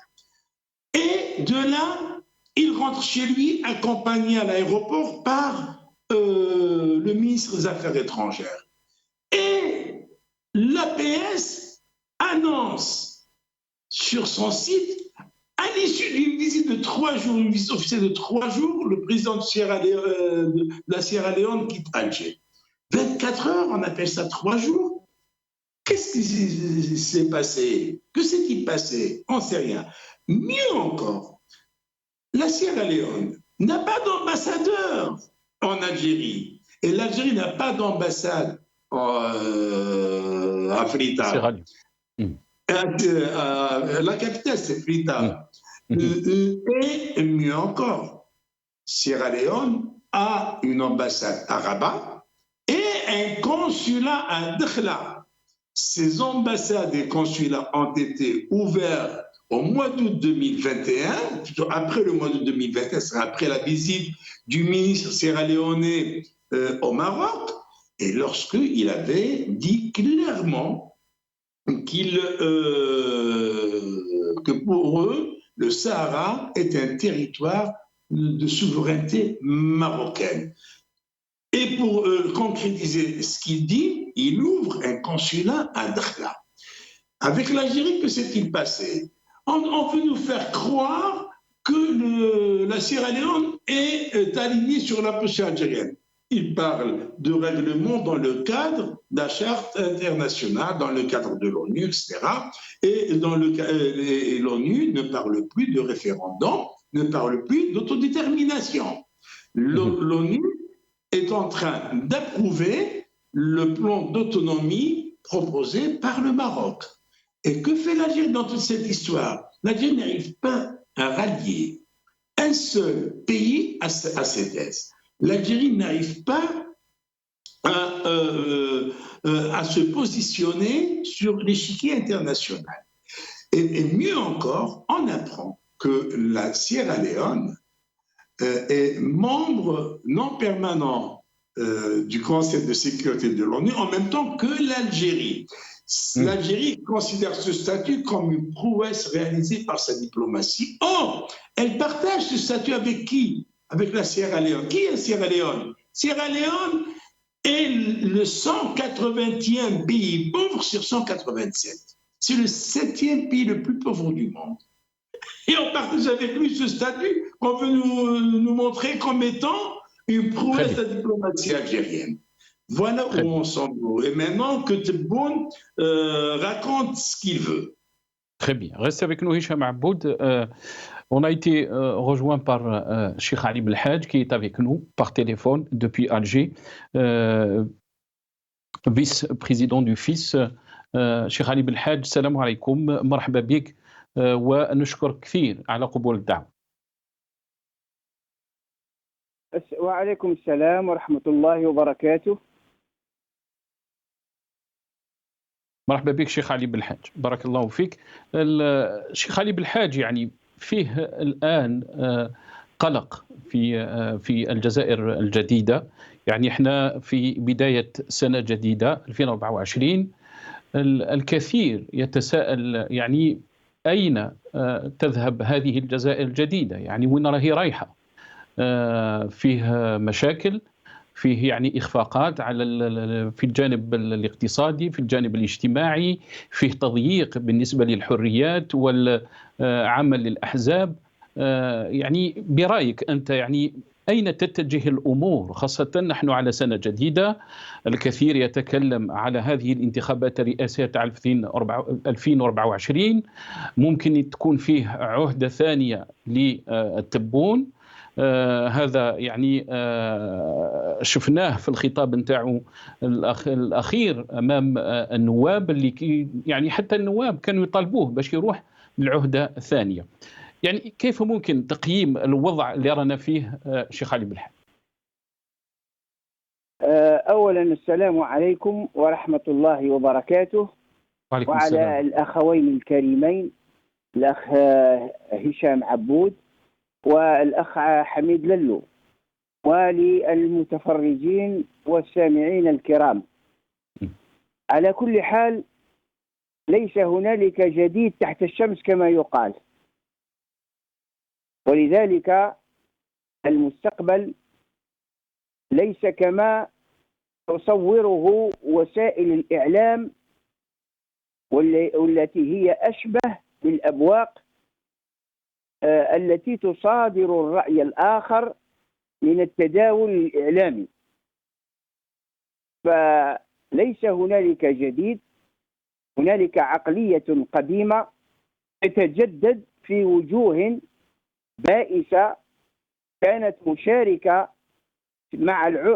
Et de là, il rentre chez lui, accompagné à l'aéroport par le ministre des Affaires étrangères. Et l'APS annonce sur son site, à l'issue d'une visite de 3 jours, une visite officielle de 3 jours, le président de la Sierra Leone quitte Alger. 24 heures, on appelle ça 3 jours. Qu'est-ce qui s'est passé? Que s'est-il passé? On ne sait rien. Mieux encore, la Sierra Leone n'a pas d'ambassadeur en Algérie. Et l'Algérie n'a pas d'ambassade à Freetown. La capitale, c'est Freetown. Et mieux encore, Sierra Leone a une ambassade à Rabat et un consulat à Dakhla. Ces ambassades et consulats ont été ouverts au mois d'août 2021, plutôt après le mois d'août 2021, c'est après la visite du ministre sierra-léonais au Maroc, et lorsqu'il avait dit clairement que pour eux, le Sahara est un territoire de souveraineté marocaine. Et pour concrétiser ce qu'il dit, il ouvre un consulat à Dakhla. Avec l'Algérie, que s'est-il passé? On veut nous faire croire que la Sierra Leone est alignée sur la position algérienne. Il parle de règlements dans le cadre de la charte internationale, dans le cadre de l'ONU, etc. Et l'ONU ne parle plus de référendum, ne parle plus d'autodétermination. L'ONU est en train d'approuver le plan d'autonomie proposé par le Maroc. Et que fait l'Algérie dans toute cette histoire? L'Algérie n'arrive pas à rallier un seul pays à ses thèses. L'Algérie n'arrive pas à se positionner sur l'échiquier international. Et mieux encore, on apprend que la Sierra Leone est membre non permanent du Conseil de sécurité de l'ONU, en même temps que l'Algérie. L'Algérie considère ce statut comme une prouesse réalisée par sa diplomatie. Or, elle partage ce statut avec qui? Avec la Sierra Leone. Qui est Sierra Leone? Sierra Leone est le 180e pays pauvre sur 187. C'est le 7e pays le plus pauvre du monde. Et on partage avec lui ce statut qu'on veut nous montrer comme étant une prouesse de la diplomatie algérienne. Voilà où on s'en va. Et maintenant que Tebboune raconte ce qu'il veut. Très bien. Restez avec nous, Hicham Aboud. On a été rejoint par Cheikh Ali Belhadj qui est avec nous par téléphone depuis Alger, vice-président du FIS. Cheikh Ali Belhadj, salam alaikum, marhaba bik, ونشكرك كثير على قبول الدعوة. وعليكم السلام ورحمة الله وبركاته. مرحبا بك شيخ علي بالحاج، بارك الله فيك. الشيخ علي بالحاج يعني فيه الآن قلق في الجزائر الجديدة، يعني احنا في بداية سنة جديدة 2024. الكثير يتساءل يعني أين تذهب هذه الجزائر الجديدة، يعني وين راهي رايحة؟ فيه مشاكل، فيه يعني إخفاقات في الجانب الاقتصادي، في الجانب الاجتماعي، فيه تضييق بالنسبة للحريات والعمل للأحزاب. يعني برأيك أنت يعني أين تتجه الأمور، خاصة نحن على سنة جديدة؟ الكثير يتكلم على هذه الانتخابات الرئاسية 2024 ممكن تكون فيه عهدة ثانية للتبون. هذا يعني شفناه في الخطاب نتاعو الأخير أمام النواب، اللي يعني حتى النواب كانوا يطالبوه باش يروح للعهدة الثانية. يعني كيف ممكن تقييم الوضع اللي رانا فيه شيخ علي بالحاج؟ أولا السلام عليكم ورحمة الله وبركاته، وعلى السلام. الأخوين الكريمين الأخ هشام عبود والأخ حميد للو، وللمتفرجين والسامعين الكرام. على كل حال ليس هنالك جديد تحت الشمس كما يقال، ولذلك المستقبل ليس كما تصوره وسائل الإعلام والتي هي أشبه بالأبواق التي تصادر الرأي الآخر من التداول الإعلامي. فليس هنالك جديد، هنالك عقلية قديمة تتجدد في وجوه بائسة كانت مشاركة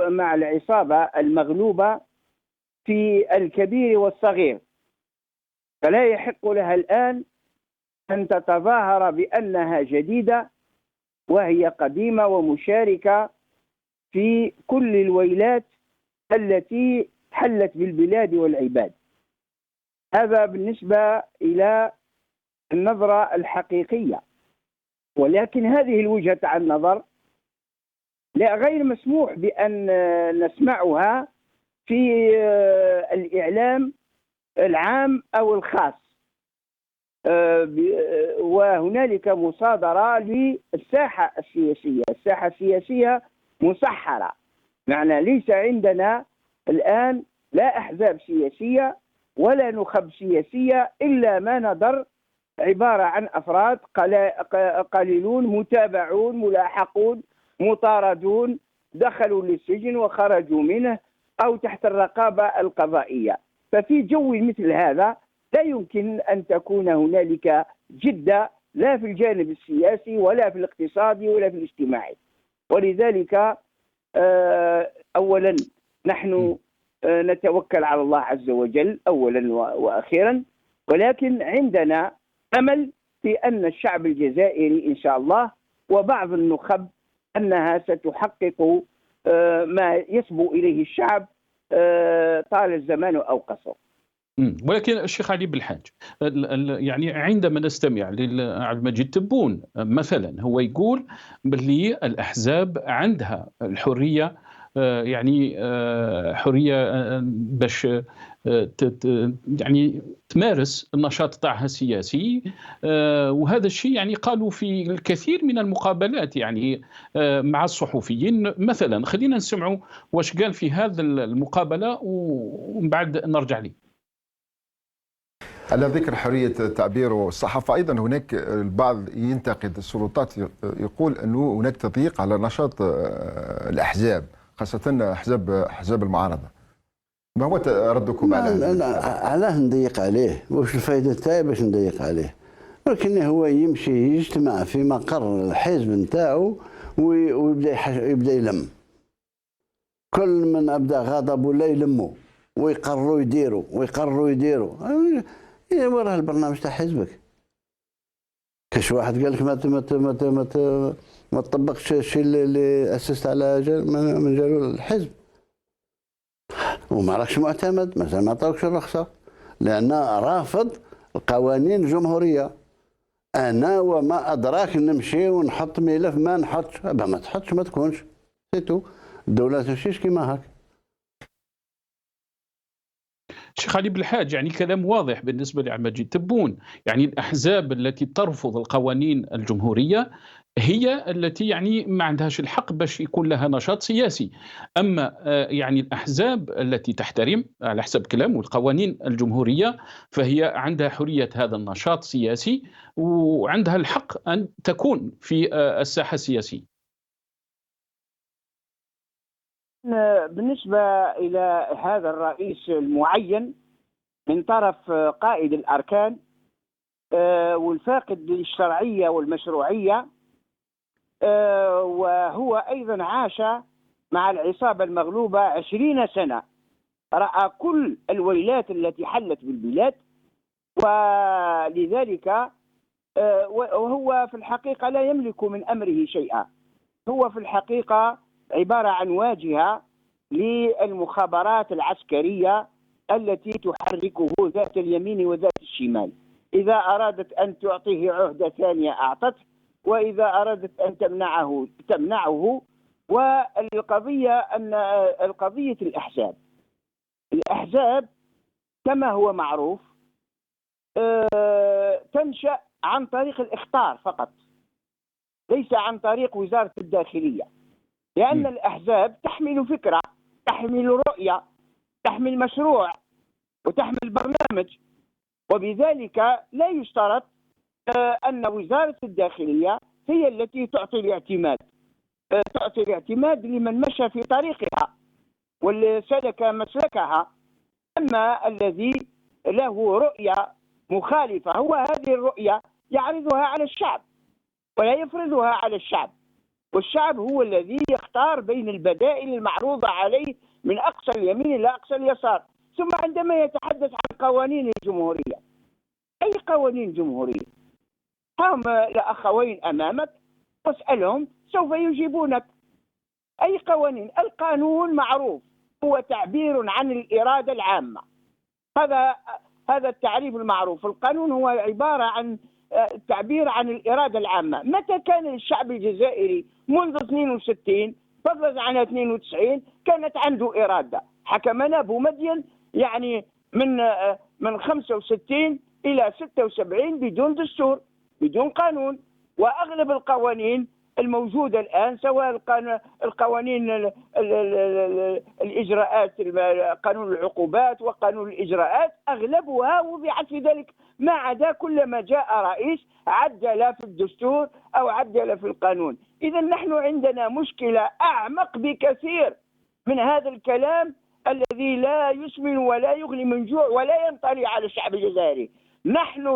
مع العصابة المغلوبة في الكبير والصغير، فلا يحق لها الآن أن تتظاهر بأنها جديدة وهي قديمة ومشاركة في كل الويلات التي حلت بالبلاد والعباد. هذا بالنسبة إلى النظرة الحقيقية، ولكن هذه الوجهة النظر لا غير مسموح بأن نسمعها في الإعلام العام أو الخاص، وهنالك مصادرة للساحة السياسية. الساحة السياسية مسحرة، معنى ليس عندنا الآن لا أحزاب سياسية ولا نخب سياسية، إلا ما ندر عبارة عن أفراد قليلون متابعون ملاحقون مطاردون دخلوا للسجن وخرجوا منه أو تحت الرقابة القضائية. ففي جو مثل هذا لا يمكن أن تكون هنالك جدة لا في الجانب السياسي ولا في الاقتصادي ولا في الاجتماعي. ولذلك أولا نحن نتوكل على الله عز وجل أولا وأخيرا، ولكن عندنا أمل في أن الشعب الجزائري إن شاء الله وبعض النخب أنها ستحقق ما يسبو إليه الشعب طال الزمان أو قصر. ولكن الشيخ علي بالحاج، يعني عندما نستمع لعبد المجيد تبون مثلا، هو يقول باللي الأحزاب عندها الحرية يعني حرية باش يعني تمارس النشاط تاعها السياسي. وهذا الشيء يعني قالوا في الكثير من المقابلات يعني مع الصحفيين. مثلا خلينا نسمعوا واش قال في هذا المقابلة ومن بعد نرجع لي. على ذكر حرية التعبير والصحافة، أيضا هناك البعض ينتقد السلطات، يقول أنه هناك تضييق على نشاط الأحزاب، خاصة أحزاب المعارضة. ما هو ردكم على هذا؟ علاه نضيق عليه؟ واش الفائدة تاعي باش نضيق عليه؟ ولكن هو يمشي يجتمع في مقر الحزب نتاعو ويبدا يلم. كل من أبدا غضب ولا يلموا ويقرروا يديروا وراه البرنامج تاع حزبك. كاش واحد قال لك ما تطبقش الشيء اللي اسست على من جالو الحزب وما راكش معتمد، مثلا ما عطاوكش الرخصه لان رافض القوانين الجمهوريه. انا وما ادراك نمشي ونحط ملف ما نحطش، ما تحطش ما تكونش سيتو. الدوله تمشيش كيما هاك. شيخ علي بالحاج، يعني كلام واضح بالنسبة لعبد المجيد تبون. يعني الأحزاب التي ترفض القوانين الجمهورية هي التي يعني ما عندهاش الحق باش يكون لها نشاط سياسي. أما يعني الأحزاب التي تحترم على حسب كلامه القوانين الجمهورية فهي عندها حرية هذا النشاط السياسي وعندها الحق أن تكون في الساحة السياسية. بالنسبة إلى هذا الرئيس المعين من طرف قائد الأركان والفاقد للشرعية والمشروعية، وهو أيضا عاش مع العصابة المغلوبة 20 سنة، رأى كل الويلات التي حلت بالبلاد، ولذلك وهو في الحقيقة لا يملك من أمره شيئا. هو في الحقيقة عبارة عن واجهة للمخابرات العسكرية التي تحركه ذات اليمين وذات الشمال. إذا أرادت أن تعطيه عهدة ثانية أعطته، وإذا أرادت أن تمنعه. والقضية أن القضية الأحزاب كما هو معروف تنشأ عن طريق الإخطار فقط، ليس عن طريق وزارة الداخلية، لأن الأحزاب تحمل فكرة، تحمل رؤية، تحمل مشروع، وتحمل برنامج، وبذلك لا يشترط أن وزارة الداخلية هي التي تعطي الاعتماد لمن مشى في طريقها واللي سلك مسلكها. أما الذي له رؤية مخالفة هو هذه الرؤية يعرضها على الشعب ولا يفرضها على الشعب، والشعب هو الذي يختار بين البدائل المعروضة عليه من أقصى اليمين إلى أقصى اليسار. ثم عندما يتحدث عن قوانين الجمهورية، أي قوانين جمهورية؟ هم الأخوين أمامك واسألهم سوف يجيبونك. أي قوانين؟ القانون معروف، هو تعبير عن الإرادة العامة. هذا التعريف المعروف. القانون هو عبارة عن التعبير عن الإرادة العامة. متى كان الشعب الجزائري منذ 62 فضلا عن 92 كانت عنده إرادة؟ حكمنا بومدين يعني من 65 إلى 76 بدون دستور، بدون قانون. وأغلب القوانين الموجودة الآن سواء القوانين الإجراءات، قانون العقوبات وقانون الإجراءات، أغلبها وضعت في ذلك، ما عدا كلما جاء رئيس عدل في الدستور أو عدل في القانون. إذا نحن عندنا مشكلة أعمق بكثير من هذا الكلام الذي لا يسمن ولا يغني من جوع ولا ينطلي على الشعب الجزائري. نحن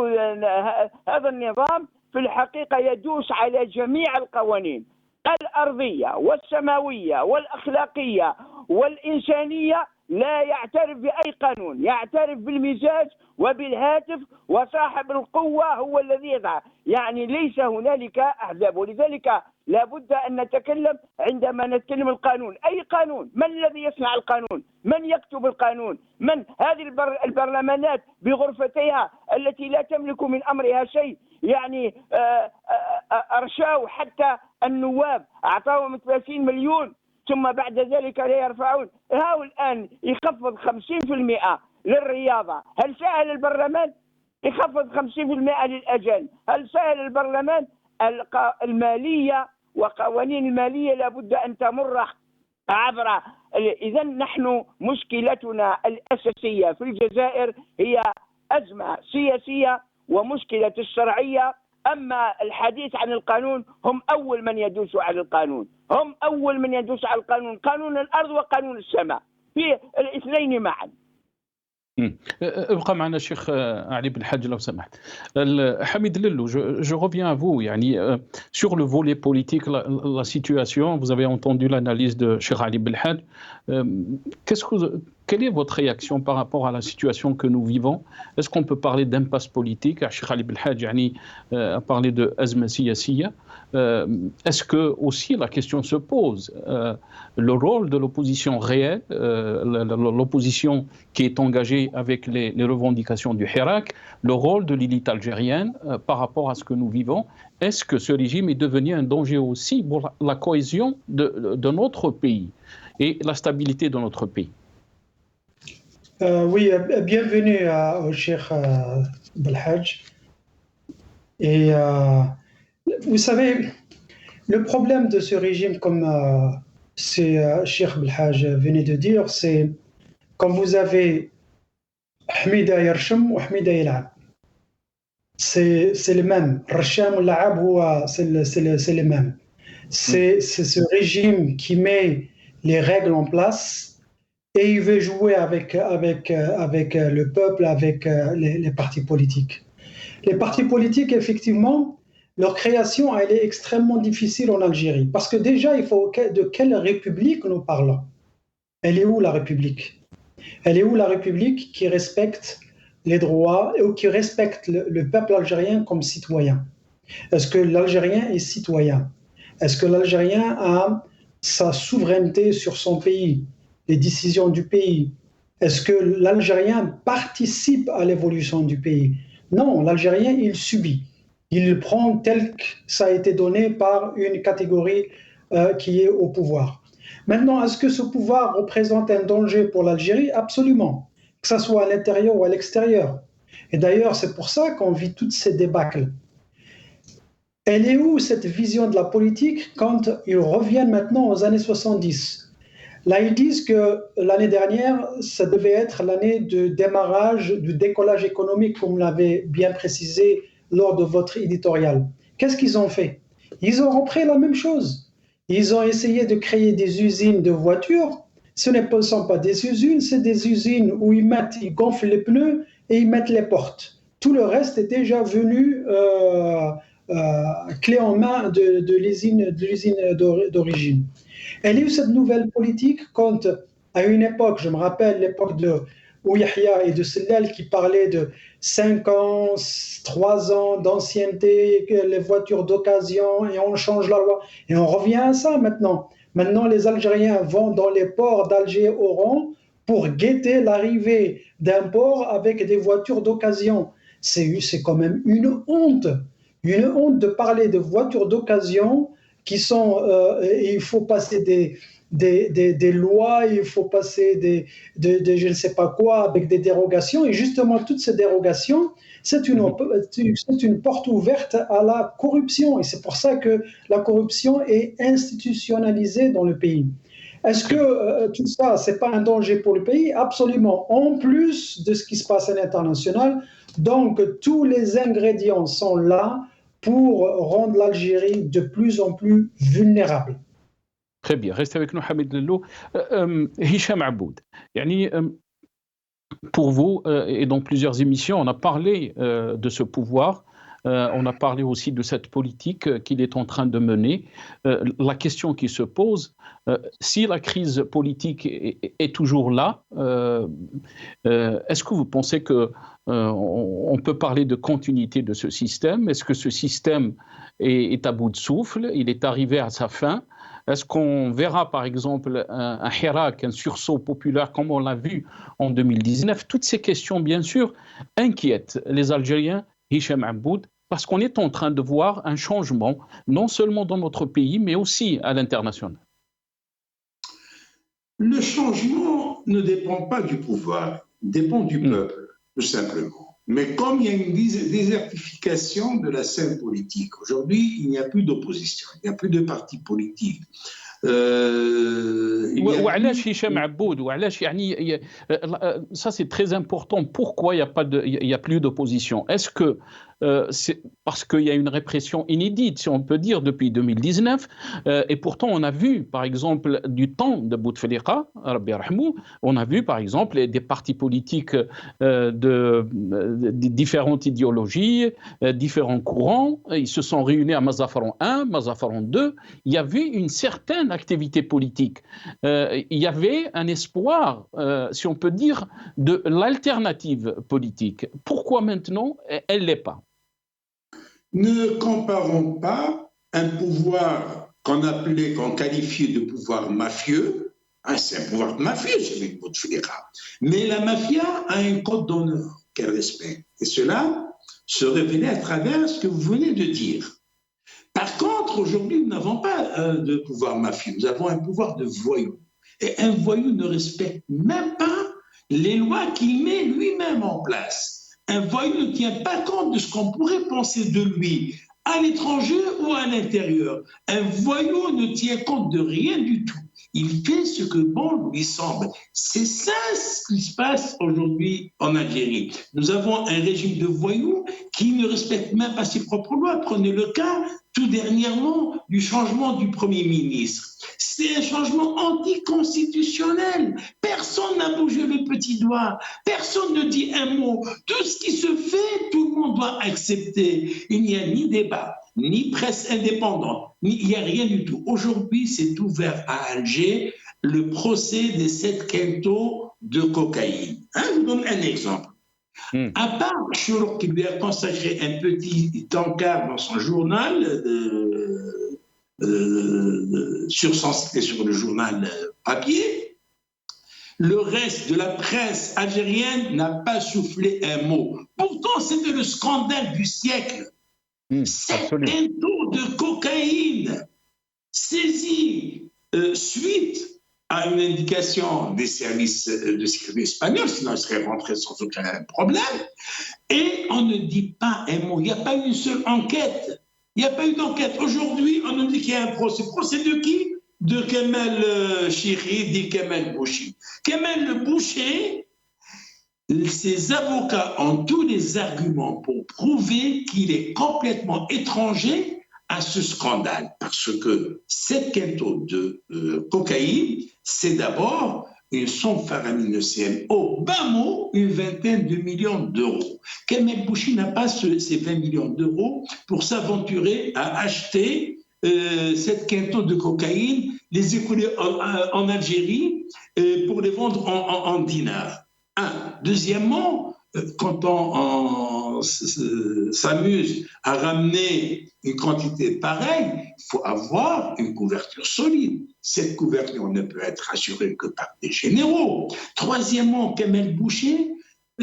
هذا النظام في الحقيقة يدوس على جميع القوانين الأرضية والسماوية والأخلاقية والإنسانية. لا يعترف بأي قانون، يعترف بالمزاج وبالهاتف، وصاحب القوة هو الذي يضع. يعني ليس هنالك أحزاب، ولذلك لابد أن نتكلم عندما نتكلم القانون. أي قانون؟ من الذي يصنع القانون؟ من يكتب القانون؟ من هذه البرلمانات بغرفتيها التي لا تملك من أمرها شيء؟ يعني أرشاوا حتى النواب، أعطاهم 30 مليون ثم بعد ذلك لا يرفعون. هاو الآن يخفض 50% للرياضة، هل سهل البرلمان؟ يخفض 50% للأجل، هل سهل البرلمان؟ المالية وقوانين المالية لابد أن تمر عبر. إذا نحن مشكلتنا الأساسية في الجزائر هي أزمة سياسية ومشكلة الشرعية. أما الحديث عن القانون، هم أول من يدوسوا على القانون، هم أول من يدوسوا على القانون، قانون الأرض وقانون السماء في الاثنين معا. ابقى معنا الشيخ علي بن الحاج لو سمحت. Hamid Lello, je reviens à vous. Sur le volet politique, la situation, vous avez entendu l'analyse de Cheikh Ali Ben Hadj. Quelle est votre réaction par rapport à la situation que nous vivons? Est-ce qu'on peut parler d'impasse politique? Cheikh Ali Ben Hadj a parlé de azma siyasiya. Est-ce que aussi la question se pose, le rôle de l'opposition réelle, l'opposition qui est engagée avec les revendications du Hirak, le rôle de l'élite algérienne par rapport à ce que nous vivons? Est-ce que ce régime est devenu un danger aussi pour la cohésion de notre pays et la stabilité de notre pays? Oui, bienvenue au Cheikh Belhadj. Et vous savez, le problème de ce régime, comme Cheikh Belhadj venait de dire, c'est quand vous avez Hamida Yarsham ou Hamida Yalab. C'est le même. Racham ou Laab, c'est le même. C'est ce régime qui met les règles en place et il veut jouer avec le peuple, avec les partis politiques. Les partis politiques, effectivement, leur création, elle est extrêmement difficile en Algérie. Parce que déjà, il faut de quelle république nous parlons? Elle est où la république? Elle est où la république qui respecte les droits et qui respecte le peuple algérien comme citoyen? Est-ce que l'Algérien est citoyen? Est-ce que l'Algérien a sa souveraineté sur son pays, les décisions du pays? Est-ce que l'Algérien participe à l'évolution du pays? Non, l'Algérien, il subit. Il prend tel que ça a été donné par une catégorie qui est au pouvoir. Maintenant, est-ce que ce pouvoir représente un danger pour l'Algérie? Absolument, que ce soit à l'intérieur ou à l'extérieur. Et d'ailleurs, c'est pour ça qu'on vit toutes ces débâcles. Elle est où cette vision de la politique quand ils reviennent maintenant aux années 70? Là, ils disent que l'année dernière, ça devait être l'année de démarrage, du décollage économique, comme vous l'avez bien précisé lors de votre éditorial. Qu'ils qu'ils ont fait? Ils ont repris la même chose. Ils ont essayé de créer des usines de voitures. Ce ne sont pas des usines, c'est des usines où ils gonflent les pneus et ils mettent les portes. Tout le reste est déjà venu clé en main de l'usine d'origine. Elle est où cette nouvelle politique quand, à une époque, je me rappelle l'époque de Ouyahia et de Sellal qui parlaient de 5 ans, 3 ans d'ancienneté, les voitures d'occasion, et on change la loi. Et on revient à ça maintenant. Maintenant, les Algériens vont dans les ports d'Alger-Oran pour guetter l'arrivée d'un port avec des voitures d'occasion. C'est quand même une honte de parler de voitures d'occasion qui sont, il faut passer des lois, il faut passer je ne sais pas quoi, avec des dérogations. Et justement, toutes ces dérogations, c'est une porte ouverte à la corruption. Et c'est pour ça que la corruption est institutionnalisée dans le pays. Est-ce que tout ça, ce n'est pas un danger pour le pays? Absolument. En plus de ce qui se passe à l'international, donc tous les ingrédients sont là pour rendre l'Algérie de plus en plus vulnérable. Très bien. Restez avec nous, Hamid Lello. Hicham Aboud, pour vous, et dans plusieurs émissions, on a parlé de ce pouvoir, on a parlé aussi de cette politique qu'il est en train de mener. La question qui se pose, si la crise politique est toujours là, est-ce que vous pensez que on peut parler de continuité de ce système? Est-ce que ce système est à bout de souffle? Il est arrivé à sa fin? Est-ce qu'on verra par exemple un Hirak, un sursaut populaire comme on l'a vu en 2019? Toutes ces questions, bien sûr, inquiètent les Algériens, Hicham Aboud, parce qu'on est en train de voir un changement, non seulement dans notre pays, mais aussi à l'international. Le changement ne dépend pas du pouvoir, il dépend du peuple, tout simplement. Mais comme il y a une désertification de la scène politique, aujourd'hui, il n'y a plus d'opposition, il n'y a plus de partis politiques. وعلاش هشام عبود وعلاش يعني ça c'est très important, pourquoi il y a plus d'opposition? Est-ce que c'est parce qu'il y a une répression inédite, si on peut dire, depuis 2019, et pourtant on a vu, par exemple, du temps de Bouteflika, Rabbi yarhamou, on a vu, par exemple, des partis politiques de différentes idéologies, différents courants, ils se sont réunis à Mazafaran 1, Mazafaran 2, il y avait une certaine activité politique, il y avait un espoir, si on peut dire, de l'alternative politique. Pourquoi maintenant elle ne l'est pas? Ne comparons pas un pouvoir qu'on qualifiait de pouvoir mafieux, c'est un pouvoir mafieux, celui de Bouteflika, mais la mafia a un code d'honneur qu'elle respecte, et cela se révélait à travers ce que vous venez de dire. Par contre, aujourd'hui, nous n'avons pas de pouvoir mafieux, nous avons un pouvoir de voyou, et un voyou ne respecte même pas les lois qu'il met lui-même en place. Un voyou ne tient pas compte de ce qu'on pourrait penser de lui à l'étranger ou à l'intérieur. Un voyou ne tient compte de rien du tout. Il fait ce que bon lui semble. C'est ça ce qui se passe aujourd'hui en Algérie. Nous avons un régime de voyous qui ne respecte même pas ses propres lois. Prenez le cas tout dernièrement du changement du Premier ministre. C'est un changement anticonstitutionnel. Personne n'a bougé le petit doigt. Personne ne dit un mot. Tout ce qui se fait, tout le monde doit accepter. Il n'y a ni débat, ni presse indépendante, il n'y a rien du tout. Aujourd'hui, c'est ouvert à Alger le procès des 7 quintaux de cocaïne. Je vous donne un exemple. À part Chourouk qui lui a consacré un petit encart dans son journal, c'était sur le journal papier, le reste de la presse algérienne n'a pas soufflé un mot. Pourtant, c'était le scandale du siècle. 7 quintaux de cocaïne saisis suite à une indication des services de sécurité espagnols, sinon il serait rentré sans aucun problème. Et on ne dit pas un mot. Il n'y a pas eu une seule enquête. Il n'y a pas eu d'enquête. Aujourd'hui, on nous dit qu'il y a un procès. Procès de qui? De Kamel Chiri, dit Kamel Bouchi. Kamel le Boucher, ses avocats ont tous les arguments pour prouver qu'il est complètement étranger à ce scandale, parce que 7 quintaux de cocaïne, c'est d'abord une somme faramineuse, au bas mot, une vingtaine de millions d'euros. Kamel Bouchi n'a pas ces 20 millions d'euros pour s'aventurer à acheter 7 quintaux de cocaïne, les écouler en Algérie pour les vendre en dinars. Deuxièmement, quand on s'amuse à ramener une quantité pareille, il faut avoir une couverture solide. Cette couverture ne peut être assurée que par des généraux. Troisièmement, Kamel Boucher,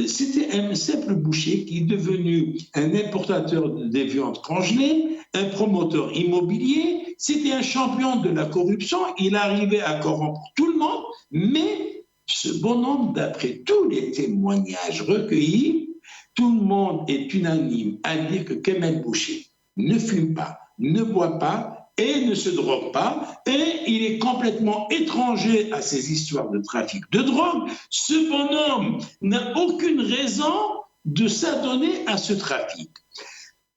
c'était un simple boucher qui est devenu un importateur des viandes congelées, un promoteur immobilier, c'était un champion de la corruption, il arrivait à corrompre tout le monde, mais ce bonhomme, d'après tous les témoignages recueillis, tout le monde est unanime à dire que Kamel Boucher ne fume pas, ne boit pas et ne se drogue pas, et il est complètement étranger à ces histoires de trafic de drogue. Ce bonhomme n'a aucune raison de s'adonner à ce trafic.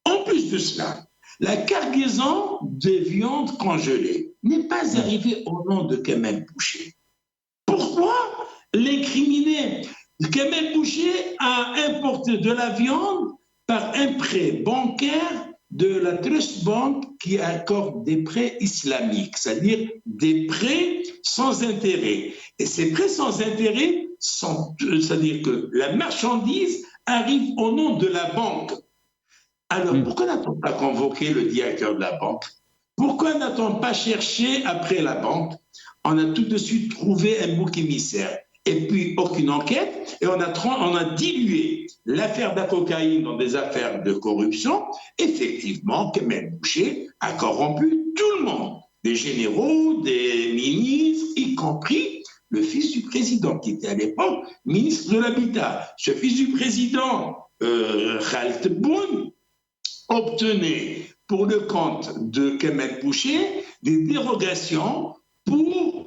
En plus de cela, la cargaison de viande congelée n'est pas arrivée au nom de Kamel Boucher. Pourquoi l'incriminer? Kamel Boucher a importé de la viande par un prêt bancaire de la Trust Bank qui accorde des prêts islamiques, c'est-à-dire des prêts sans intérêt. Et ces prêts sans intérêt, c'est-à-dire que la marchandise arrive au nom de la banque. Alors, pourquoi n'a-t-on pas convoqué le directeur de la banque? Pourquoi n'a-t-on pas cherché après la banque? On a tout de suite trouvé un bouc émissaire. Et puis, aucune enquête, et on a dilué l'affaire de la cocaïne dans des affaires de corruption. Effectivement, Kamel Boucher a corrompu tout le monde, des généraux, des ministres, y compris le fils du président, qui était à l'époque ministre de l'Habitat. Ce fils du président, Khaled Tebboune, obtenait pour le compte de Kamel Boucher des dérogations pour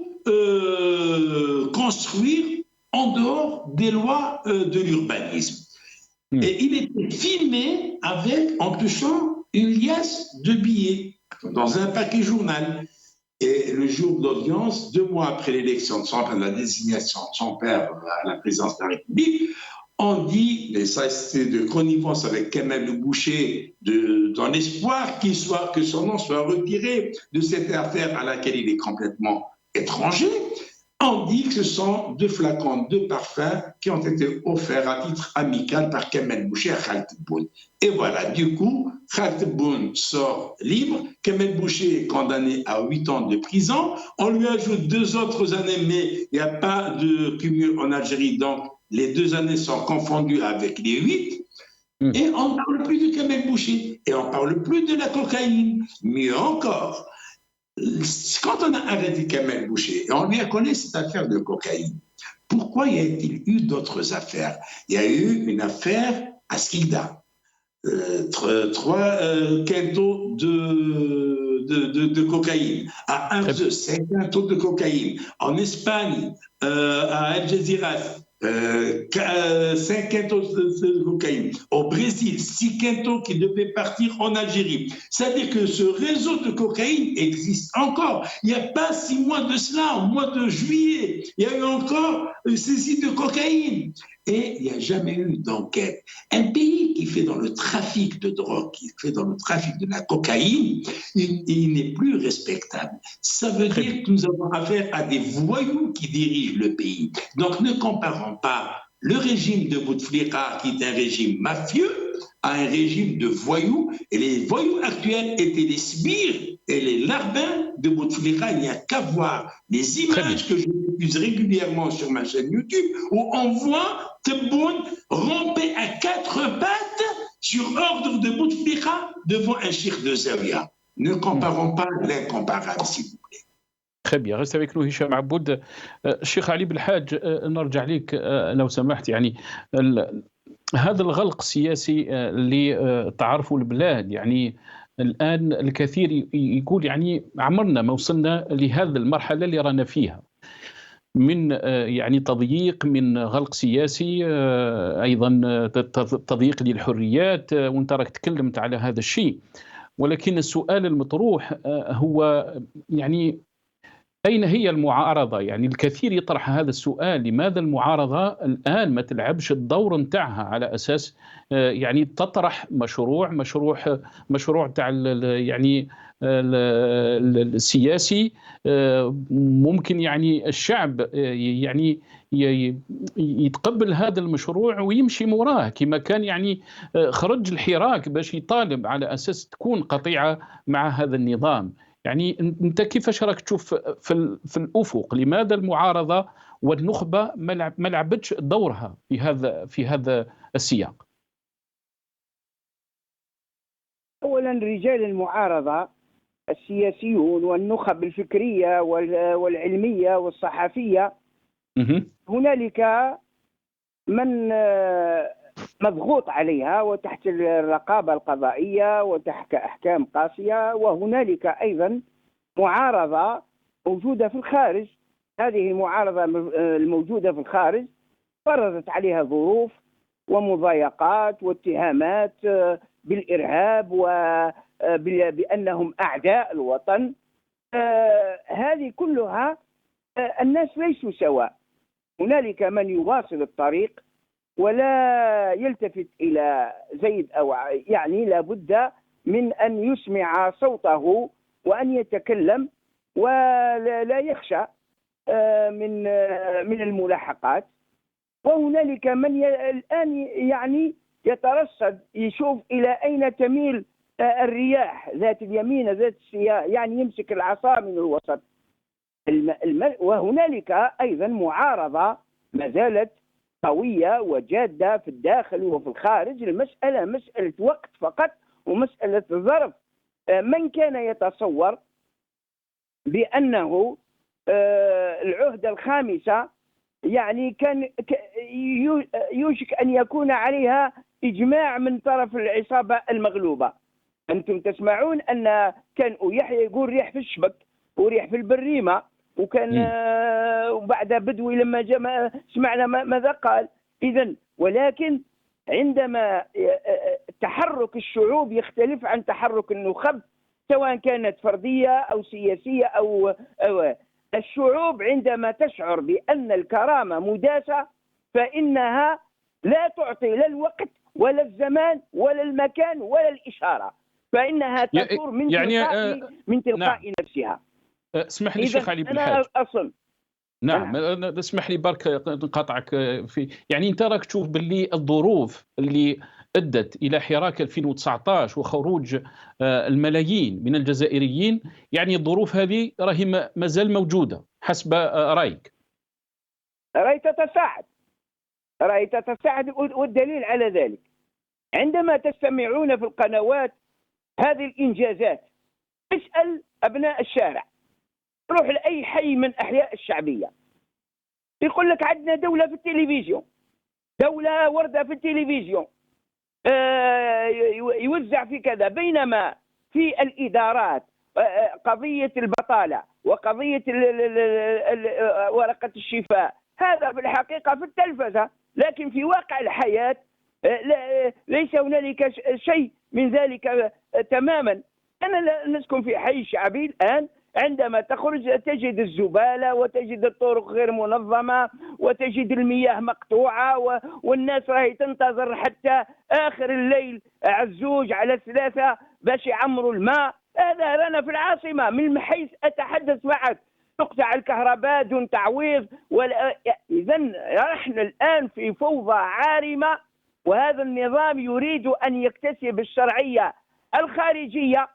construire en dehors des lois de l'urbanisme. Et il était filmé en touchant une liasse de billets dans un paquet journal. Et le jour de l'audience, 2 mois après l'élection de la désignation de son père à la présidence de la République, on dit, et ça c'était de connivence avec Kamel Boucher, dans l'espoir que son nom soit retiré de cette affaire à laquelle il est complètement étranger, on dit que ce sont 2 flacons de parfum qui ont été offerts à titre amical par Kamel Boucher à Khaled Tebboune. Et voilà, du coup, Khaled Tebboune sort libre, Kamel Boucher est condamné à 8 ans de prison, on lui ajoute 2 autres années, mais il n'y a pas de cumul en Algérie, donc les 2 années sont confondues avec les 8, et on ne parle plus de Kamel Boucher, et on ne parle plus de la cocaïne. Mieux encore, quand on a arrêté Kamel Boucher, et on lui a collé cette affaire de cocaïne, pourquoi y a-t-il eu d'autres affaires? Il y a eu une affaire à Skikda, 3 quintaux de cocaïne, à Amze, 5 quintaux de cocaïne, en Espagne, à Algeciras, 5 quintaux de cocaïne. Au Brésil, 6 quintaux qui devaient partir en Algérie. C'est-à-dire que ce réseau de cocaïne existe encore. Il n'y a pas 6 mois de cela, au mois de juillet, il y a eu encore saisie de cocaïne. Et il n'y a jamais eu d'enquête. Un pays qui fait dans le trafic de drogue, qui fait dans le trafic de la cocaïne, il n'est plus respectable. Ça veut dire que nous avons affaire à des voyous qui dirigent le pays. Donc ne comparons pas le régime de Bouteflika, qui est un régime mafieux, à un régime de voyous. Et les voyous actuels étaient les sbires et les larbins de Bouteflika. Il n'y a qu'à voir les images que je diffuse régulièrement sur ma chaîne YouTube, où on voit Tebboune ramper à 4 pattes sur ordre de Bouteflika devant un cheikh de Zawiya. Ne comparons pas l'incomparable, s'il vous plaît. Très bien, reste avec nous Hicham Aboud. الشيخ علي بالحاج نرجع لك لو سمحت. يعني هذا الغلق السياسي اللي تعرفوا البلاد، يعني الآن الكثير يقول يعني عمرنا ما وصلنا لهذه المرحلة اللي رانا فيها من يعني تضييق، من غلق سياسي، أيضا تضييق للحريات، وانت راك تكلمت على هذا الشيء. ولكن السؤال المطروح هو يعني أين هي المعارضة؟ يعني الكثير يطرح هذا السؤال، لماذا المعارضة الآن ما تلعبش الدور نتاعها على أساس يعني تطرح مشروع تاع يعني السياسي، ممكن يعني الشعب يعني يتقبل هذا المشروع ويمشي موراه، كما كان يعني خرج الحراك باش يطالب على أساس تكون قطيعة مع هذا النظام. يعني انت كيفاش راك تشوف في الافق، لماذا المعارضه والنخبه ما لعبتش دورها في هذا السياق؟ اولا رجال المعارضه السياسيون والنخب الفكريه والعلميه والصحفيه، هنالك من مضغوط عليها وتحت الرقابة القضائية وتحت أحكام قاسية، وهنالك أيضا معارضة موجودة في الخارج. هذه المعارضة الموجودة في الخارج فرضت عليها ظروف ومضايقات واتهامات بالإرهاب وبأنهم أعداء الوطن. هذه كلها الناس ليسوا سواء، هنالك من يواصل الطريق ولا يلتفت إلى زيد أو يعني لابد من أن يسمع صوته وأن يتكلم ولا يخشى من الملاحقات. وهنالك من الآن يعني يترصد يشوف إلى أين تميل الرياح، ذات اليمين ذات الشياء، يعني يمسك العصا من الوسط. وهنالك أيضا معارضة ما زالت قوية وجادة في الداخل وفي الخارج. المسألة مسألة وقت فقط ومسألة ظرف. من كان يتصور بأنه العهدة الخامسة يعني كان يوشك أن يكون عليها إجماع من طرف العصابة المغلوبة. أنتم تسمعون أن كان يحيى يقول ريح في الشبك وريح في البريمة، وكان وبعد بدوي لما جاء سمعنا ماذا قال. إذن ولكن عندما تحرك الشعوب يختلف عن تحرك النخب، سواء كانت فردية أو سياسية أو الشعوب عندما تشعر بأن الكرامة مداسة فإنها لا تعطي لا الوقت ولا الزمان ولا المكان ولا الإشارة، فإنها تثور من تلقاء نعم. نفسها. اسمح لي الشيخ علي بالحاج. أصلا نعم اسمح لي برك نقاطعك في، يعني انت راك تشوف باللي الظروف اللي ادت الى حراك 2019 وخروج الملايين من الجزائريين، يعني الظروف هذه راهي مازال موجوده حسب رايك؟ راهي تتصاعد والدليل على ذلك عندما تستمعون في القنوات هذه الانجازات. اسال ابناء الشارع، روح لاي حي من احياء الشعبيه يقول لك عندنا دوله في التلفزيون، دوله ورده في التلفزيون، يوزع في كذا، بينما في الادارات قضيه البطاله وقضيه ورقه الشفاء هذا في الحقيقه في التلفزه، لكن في واقع الحياه ليس هنالك شيء من ذلك تماما. انا نسكن في حي شعبي الان، عندما تخرج تجد الزبالة وتجد الطرق غير منظمة وتجد المياه مقطوعة والناس راهي تنتظر حتى آخر الليل عزوج على 3 باش يعمروا الماء. هذا لنا في العاصمة، من حيث أتحدث معك تقطع الكهرباء دون تعويض. إذا نحن الآن في فوضى عارمة، وهذا النظام يريد أن يكتسب الشرعية الخارجية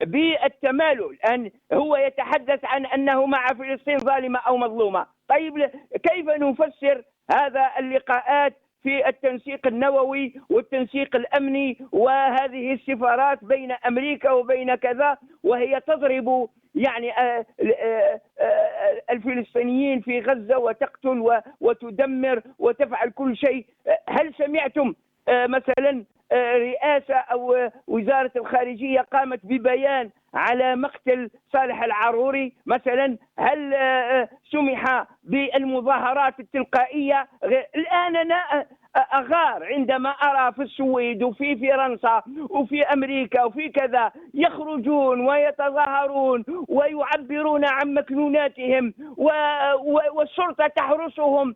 بالتمالؤ. الآن هو يتحدث عن أنه مع فلسطين ظالمة أو مظلومة. طيب كيف نفسر هذا اللقاءات في التنسيق النووي والتنسيق الأمني وهذه السفارات بين أمريكا وبين كذا، وهي تضرب يعني الفلسطينيين في غزة وتقتل وتدمر وتفعل كل شيء؟ هل سمعتم مثلا رئاسة أو وزارة الخارجية قامت ببيان على مقتل صالح العروري مثلا؟ هل سمح بالمظاهرات التلقائية؟ الآن أنا أغار عندما أرى في السويد وفي فرنسا وفي أمريكا وفي كذا يخرجون ويتظاهرون ويعبرون عن مكنوناتهم والشرطة تحرسهم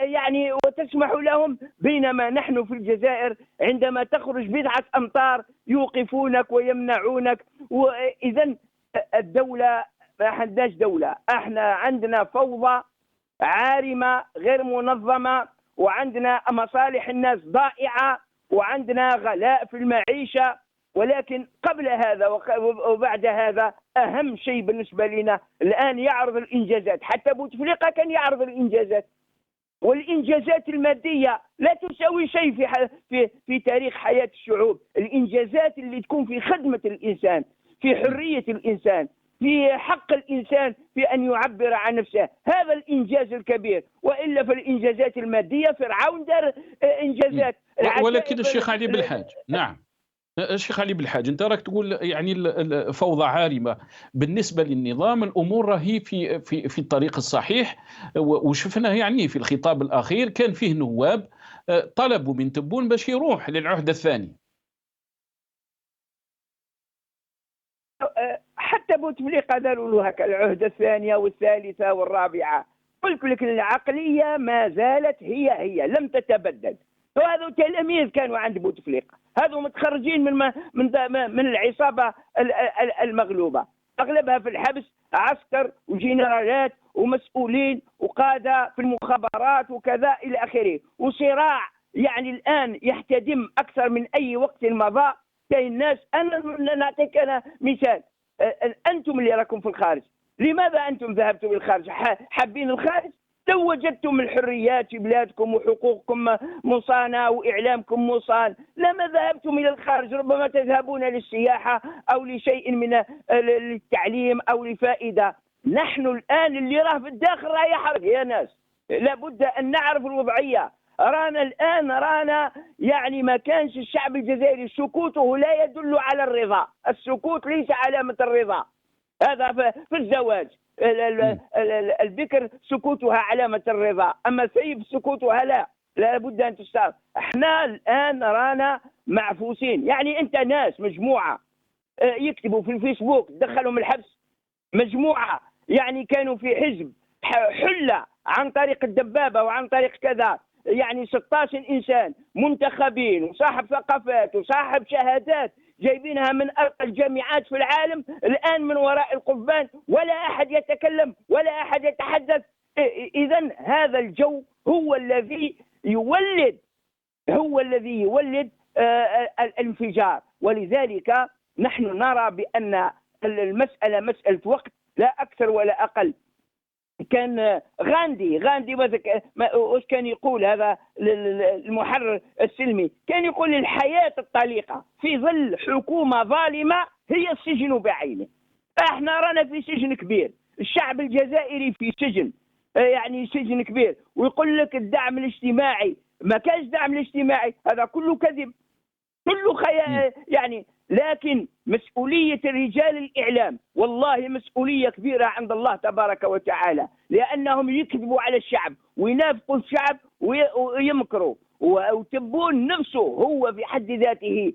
يعني وتسمح لهم، بينما نحن في الجزائر عندما تخرج 1 أمتار يوقفونك ويمنعونك. وإذا الدولة ما عندناش دولة، احنا عندنا فوضى عارمة غير منظمة، وعندنا مصالح الناس ضائعة، وعندنا غلاء في المعيشة. ولكن قبل هذا وبعد هذا أهم شيء بالنسبة لنا الآن يعرض الإنجازات. حتى بوتفليقة كان يعرض الإنجازات، والإنجازات المادية لا تساوي شيء في تاريخ حياة الشعوب. الإنجازات اللي تكون في خدمة الإنسان، في حرية الإنسان، في حق الإنسان في أن يعبر عن نفسه، هذا الإنجاز الكبير. وإلا في الإنجازات المادية فرعون دار إنجازات. ولكن الشيخ علي بالحاج، نعم الشيخ علي بالحاج، انت راك تقول يعني الفوضى عارمه بالنسبه للنظام، الامور راهي في الطريق الصحيح. وشفنا يعني في الخطاب الاخير كان فيه نواب طلبوا من تبون باش يروح للعهده الثانيه. حتى بوتفليقة داروا له هكا العهده الثانيه والثالثه والرابعه. قلت لك العقليه ما زالت هي لم تتبدل. وهذو تلاميذ كانوا عند بوتفليقة، هذو متخرجين من العصابة المغلوبة، أغلبها في الحبس عسكر وجنرالات ومسؤولين وقادة في المخابرات وكذا إلى آخره. وصراع يعني الآن يحتدم أكثر من أي وقت مضى. كاين الناس، أنا نعطيك أنا مثال، أنتم اللي راكم في الخارج، لماذا أنتم ذهبتم إلى الخارج؟ حابين الخارج؟ لو وجدتم الحريات في بلادكم وحقوقكم مصانة وإعلامكم مصان لما ذهبتم إلى الخارج. ربما تذهبون للسياحة أو لشيء من التعليم أو لفائدة. نحن الآن اللي راه في الداخل راه يحرق يا ناس. لابد أن نعرف الوضعية. رانا يعني ما كانش الشعب الجزائري سكوته لا يدل على الرضا. السكوت ليس علامة الرضا. هذا في الزواج البكر سكوتها علامة الرضا، أما الثيب سكوتها لا. لابد أن تستعرض. احنا الآن رانا معفوسين. يعني أنت ناس مجموعة يكتبوا في الفيسبوك دخلهم الحبس، مجموعة يعني كانوا في حزب حلة عن طريق الدبابة وعن طريق كذا، يعني 16 إنسان منتخبين وصاحب ثقافات وصاحب شهادات جايبينها من أرقى الجامعات في العالم، الآن من وراء القضبان ولا أحد يتكلم ولا أحد يتحدث. إذن هذا الجو هو الذي يولد الانفجار. ولذلك نحن نرى بأن المسألة مسألة وقت لا أكثر ولا أقل. كان غاندي واش كان يقول هذا المحرر السلمي؟ كان يقول الحياة الطليقة في ظل حكومة ظالمة هي السجن بعينه. احنا رانا في سجن كبير، الشعب الجزائري في سجن، يعني سجن كبير. ويقول لك الدعم الاجتماعي، ما كانش دعم الاجتماعي، هذا كله كذب، كله خيال يعني. لكن مسؤولية رجال الإعلام والله مسؤولية كبيرة عند الله تبارك وتعالى، لأنهم يكذبوا على الشعب وينافقوا الشعب ويمكروا. وتبون نفسه هو في حد ذاته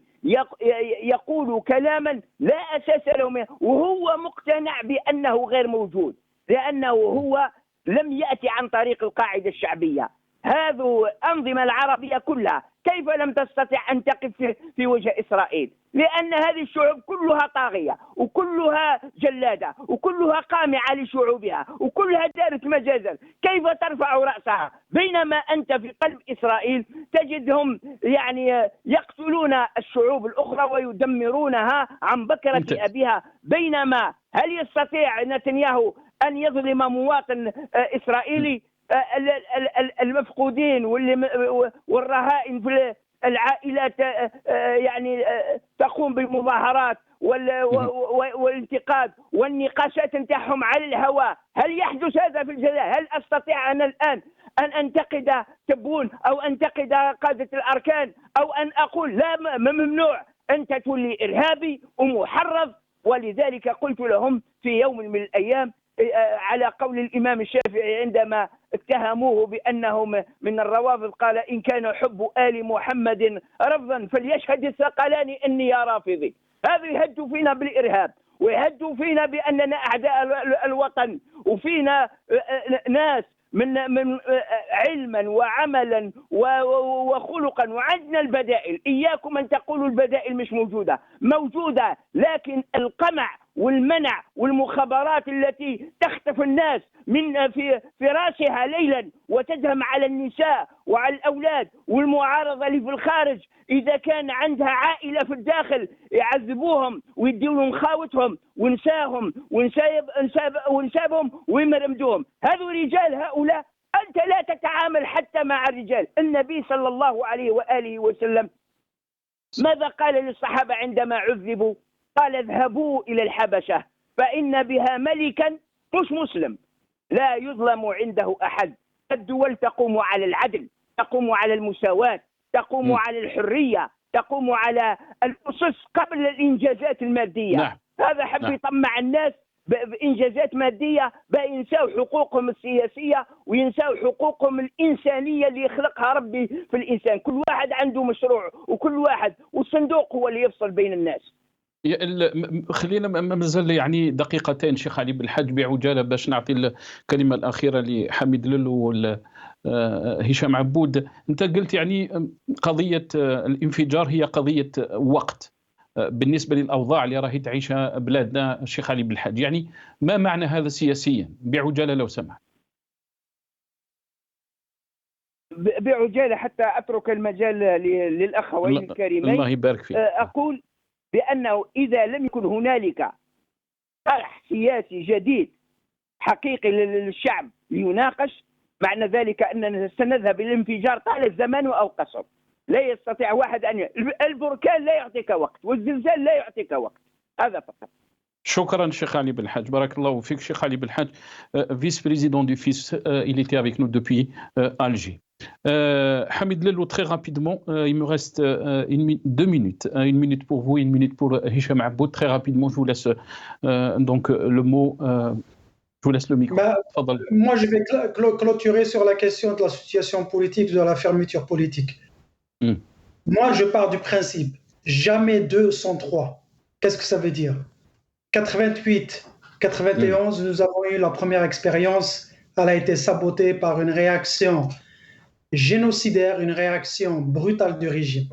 يقول كلاما لا أساس له، وهو مقتنع بأنه غير موجود، لأنه هو لم يأتي عن طريق القاعدة الشعبية. هذه الأنظمة العربية كلها كيف لم تستطع أن تقف في وجه إسرائيل؟ لأن هذه الشعوب كلها طاغية وكلها جلادة وكلها قامعة لشعوبها وكلها دارت مجازر. كيف ترفع رأسها بينما أنت في قلب إسرائيل تجدهم يعني يقتلون الشعوب الأخرى ويدمرونها عن بكرة أبيها؟ بينما هل يستطيع نتنياهو أن يظلم مواطن إسرائيلي؟ المفقودين والرهائن في العائلات يعني تقوم بالمظاهرات والانتقاد والنقاشات نتاعهم على الهواء. هل يحدث هذا في الجزائر؟ هل استطيع انا الان ان انتقد تبون او انتقد قاده الاركان او ان اقول لا ممنوع، انت تولي ارهابي ومحرض؟ ولذلك قلت لهم في يوم من الايام على قول الإمام الشافعي عندما اتهموه بأنه من الروافض، قال إن كان حب آل محمد رفضا فليشهد الثقلان إني يا رافضي. هذا يهدوا فينا بالإرهاب ويهدوا فينا بأننا أعداء الوطن، وفينا ناس من علما وعملا وخلقا، وعندنا البدائل. إياكم أن تقولوا البدائل مش موجودة، لكن القمع والمنع والمخابرات التي تخطف الناس من في راسها ليلا وتدهم على النساء وعلى الأولاد، والمعارضة اللي في الخارج إذا كان عندها عائلة في الداخل يعذبوهم ويديوا لهم خاوتهم ونساهم ونسابهم ويمرمدوهم. هذو رجال هؤلاء أنت لا تتعامل حتى مع الرجال. النبي صلى الله عليه وآله وسلم ماذا قال للصحابة عندما عذبوا؟ قال اذهبوا إلى الحبشة فإن بها ملكا مش مسلم لا يظلم عنده أحد. الدول تقوم على العدل، تقوم على المساواة، تقوم على الحرية، تقوم على الأسس قبل الإنجازات المادية. نعم. هذا حب يطمع الناس بإنجازات مادية بينساو حقوقهم السياسية وينساو حقوقهم الإنسانية اللي يخلقها ربي في الإنسان. كل واحد عنده مشروع وكل واحد، والصندوق هو اللي يفصل بين الناس. خلينا مازال يعني دقيقتين شيخ علي بالحج بعجاله باش نعطي الكلمه الاخيره لحميد لولو وهشام عبود. انت قلت يعني قضيه الانفجار هي قضيه وقت بالنسبه للاوضاع اللي راهي تعيشها بلادنا. الشيخ علي بالحج، يعني ما معنى هذا سياسيا بعجاله لو سمحت؟ بعجاله حتى اترك المجال للاخوين الكريمين. الله يبارك فيك. اقول بأنه إذا لم يكن هنالك طرح سياسي جديد حقيقي للشعب ليناقش، معنى ذلك أننا سنذهب إلى الانفجار طال الزمان أو قصر. لا يستطيع واحد أن البركان لا يعطيك وقت والزلزال لا يعطيك وقت، هذا فقط. Shukran, Cheikh Ali Belhadj. Barakallahu fik, Cheikh Ali Belhadj, vice-président du FIS, il était avec nous depuis Alger. Hamid Lelou, très rapidement, il me reste 2 minutes. 1 minute pour vous, 1 minute pour Hicham Aboud. Très rapidement, je vous laisse donc le mot. Je vous laisse le micro. Moi, je vais clôturer sur la question de la situation politique, de la fermeture politique. Moi, je pars du principe, jamais 2 sans 3. Qu'est-ce que ça veut dire ? 88, 91, nous avons eu la première expérience. Elle a été sabotée par une réaction génocidaire, une réaction brutale du régime.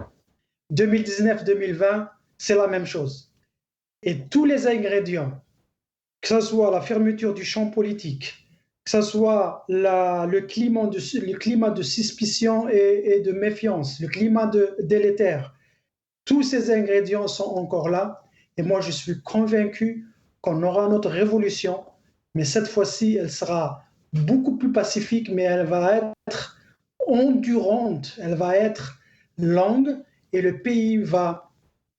2019-2020, c'est la même chose. Et tous les ingrédients, que ce soit la fermeture du champ politique, que ce soit le climat de suspicion et de méfiance, le climat délétère, tous ces ingrédients sont encore là. Et moi, je suis convaincu qu'on aura notre révolution, mais cette fois-ci, elle sera beaucoup plus pacifique, mais elle va être endurante, elle va être longue, et le pays va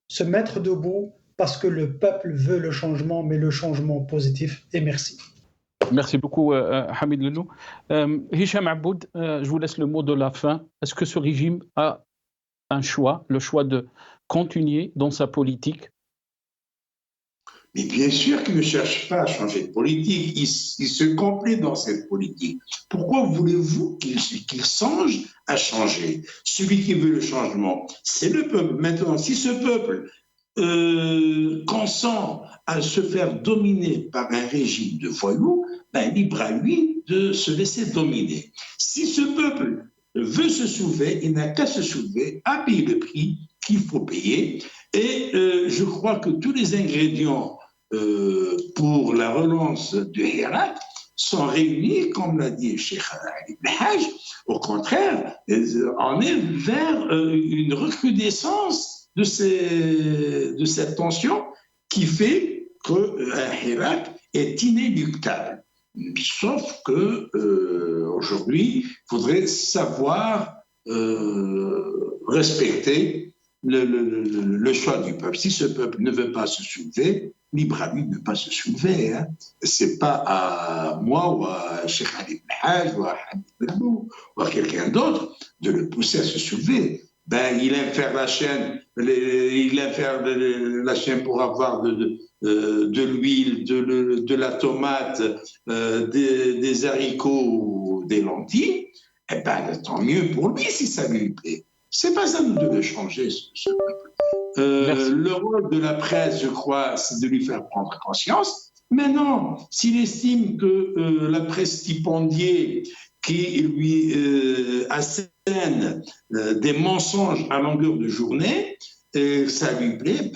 se mettre debout parce que le peuple veut le changement, mais le changement positif. Et merci. Merci beaucoup, Hamid Lelou. Hicham Aboud, je vous laisse le mot de la fin. Est-ce que ce régime a un choix, le choix de continuer dans sa politique? Mais bien sûr qu'il ne cherche pas à changer de politique, il se complaît dans cette politique. Pourquoi voulez-vous qu'il songe à changer? Celui qui veut le changement, c'est le peuple. Maintenant, si ce peuple consent à se faire dominer par un régime de voyous, libre à lui de se laisser dominer. Si ce peuple veut se soulever, il n'a qu'à se soulever, à payer le prix qu'il faut payer. Et je crois que tous les ingrédients pour la relance du Hirak sont réunis, comme l'a dit Cheikh Ali Belhadj. Au contraire, on est vers une recrudescence de cette tension qui fait qu'un Hirak est inéluctable. Sauf que aujourd'hui, il faudrait savoir respecter le choix du peuple. Si ce peuple ne veut pas se soulever, libre à lui de ne pas se soulever. Hein. C'est pas à moi ou à Cheikh Ali Belhadj ou à Hamid Lelou ou à quelqu'un d'autre de le pousser à se soulever. Il aime faire la chaîne, pour avoir de l'huile, de la tomate, des haricots ou des lentilles. Tant mieux pour lui si ça lui plaît. C'est pas ça nous devons changer ce peuple. Le rôle de la presse, je crois, c'est de lui faire prendre conscience. Mais non, s'il estime que la presse stipendiée qui lui assène des mensonges à longueur de journée, ça lui plaît,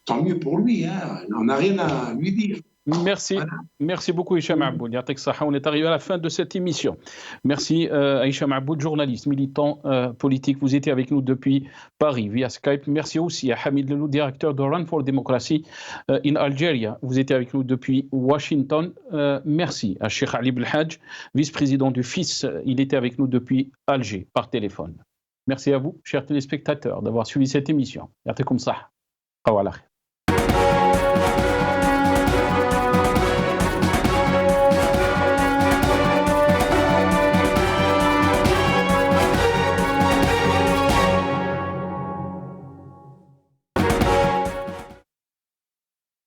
tant mieux pour lui. Hein. On n'a rien à lui dire. Merci. Voilà. Merci beaucoup, Hicham Aboud. On est arrivé à la fin de cette émission. Merci à Hicham Aboud, journaliste, militant politique. Vous étiez avec nous depuis Paris via Skype. Merci aussi à Hamid Lelou, directeur de Run for Democracy in Algeria. Vous étiez avec nous depuis Washington. Merci à Cheikh Ali Belhadj, vice-président du FIS. Il était avec nous depuis Alger par téléphone. Merci à vous, chers téléspectateurs, d'avoir suivi cette émission. Yatikoum sah. Au revoir.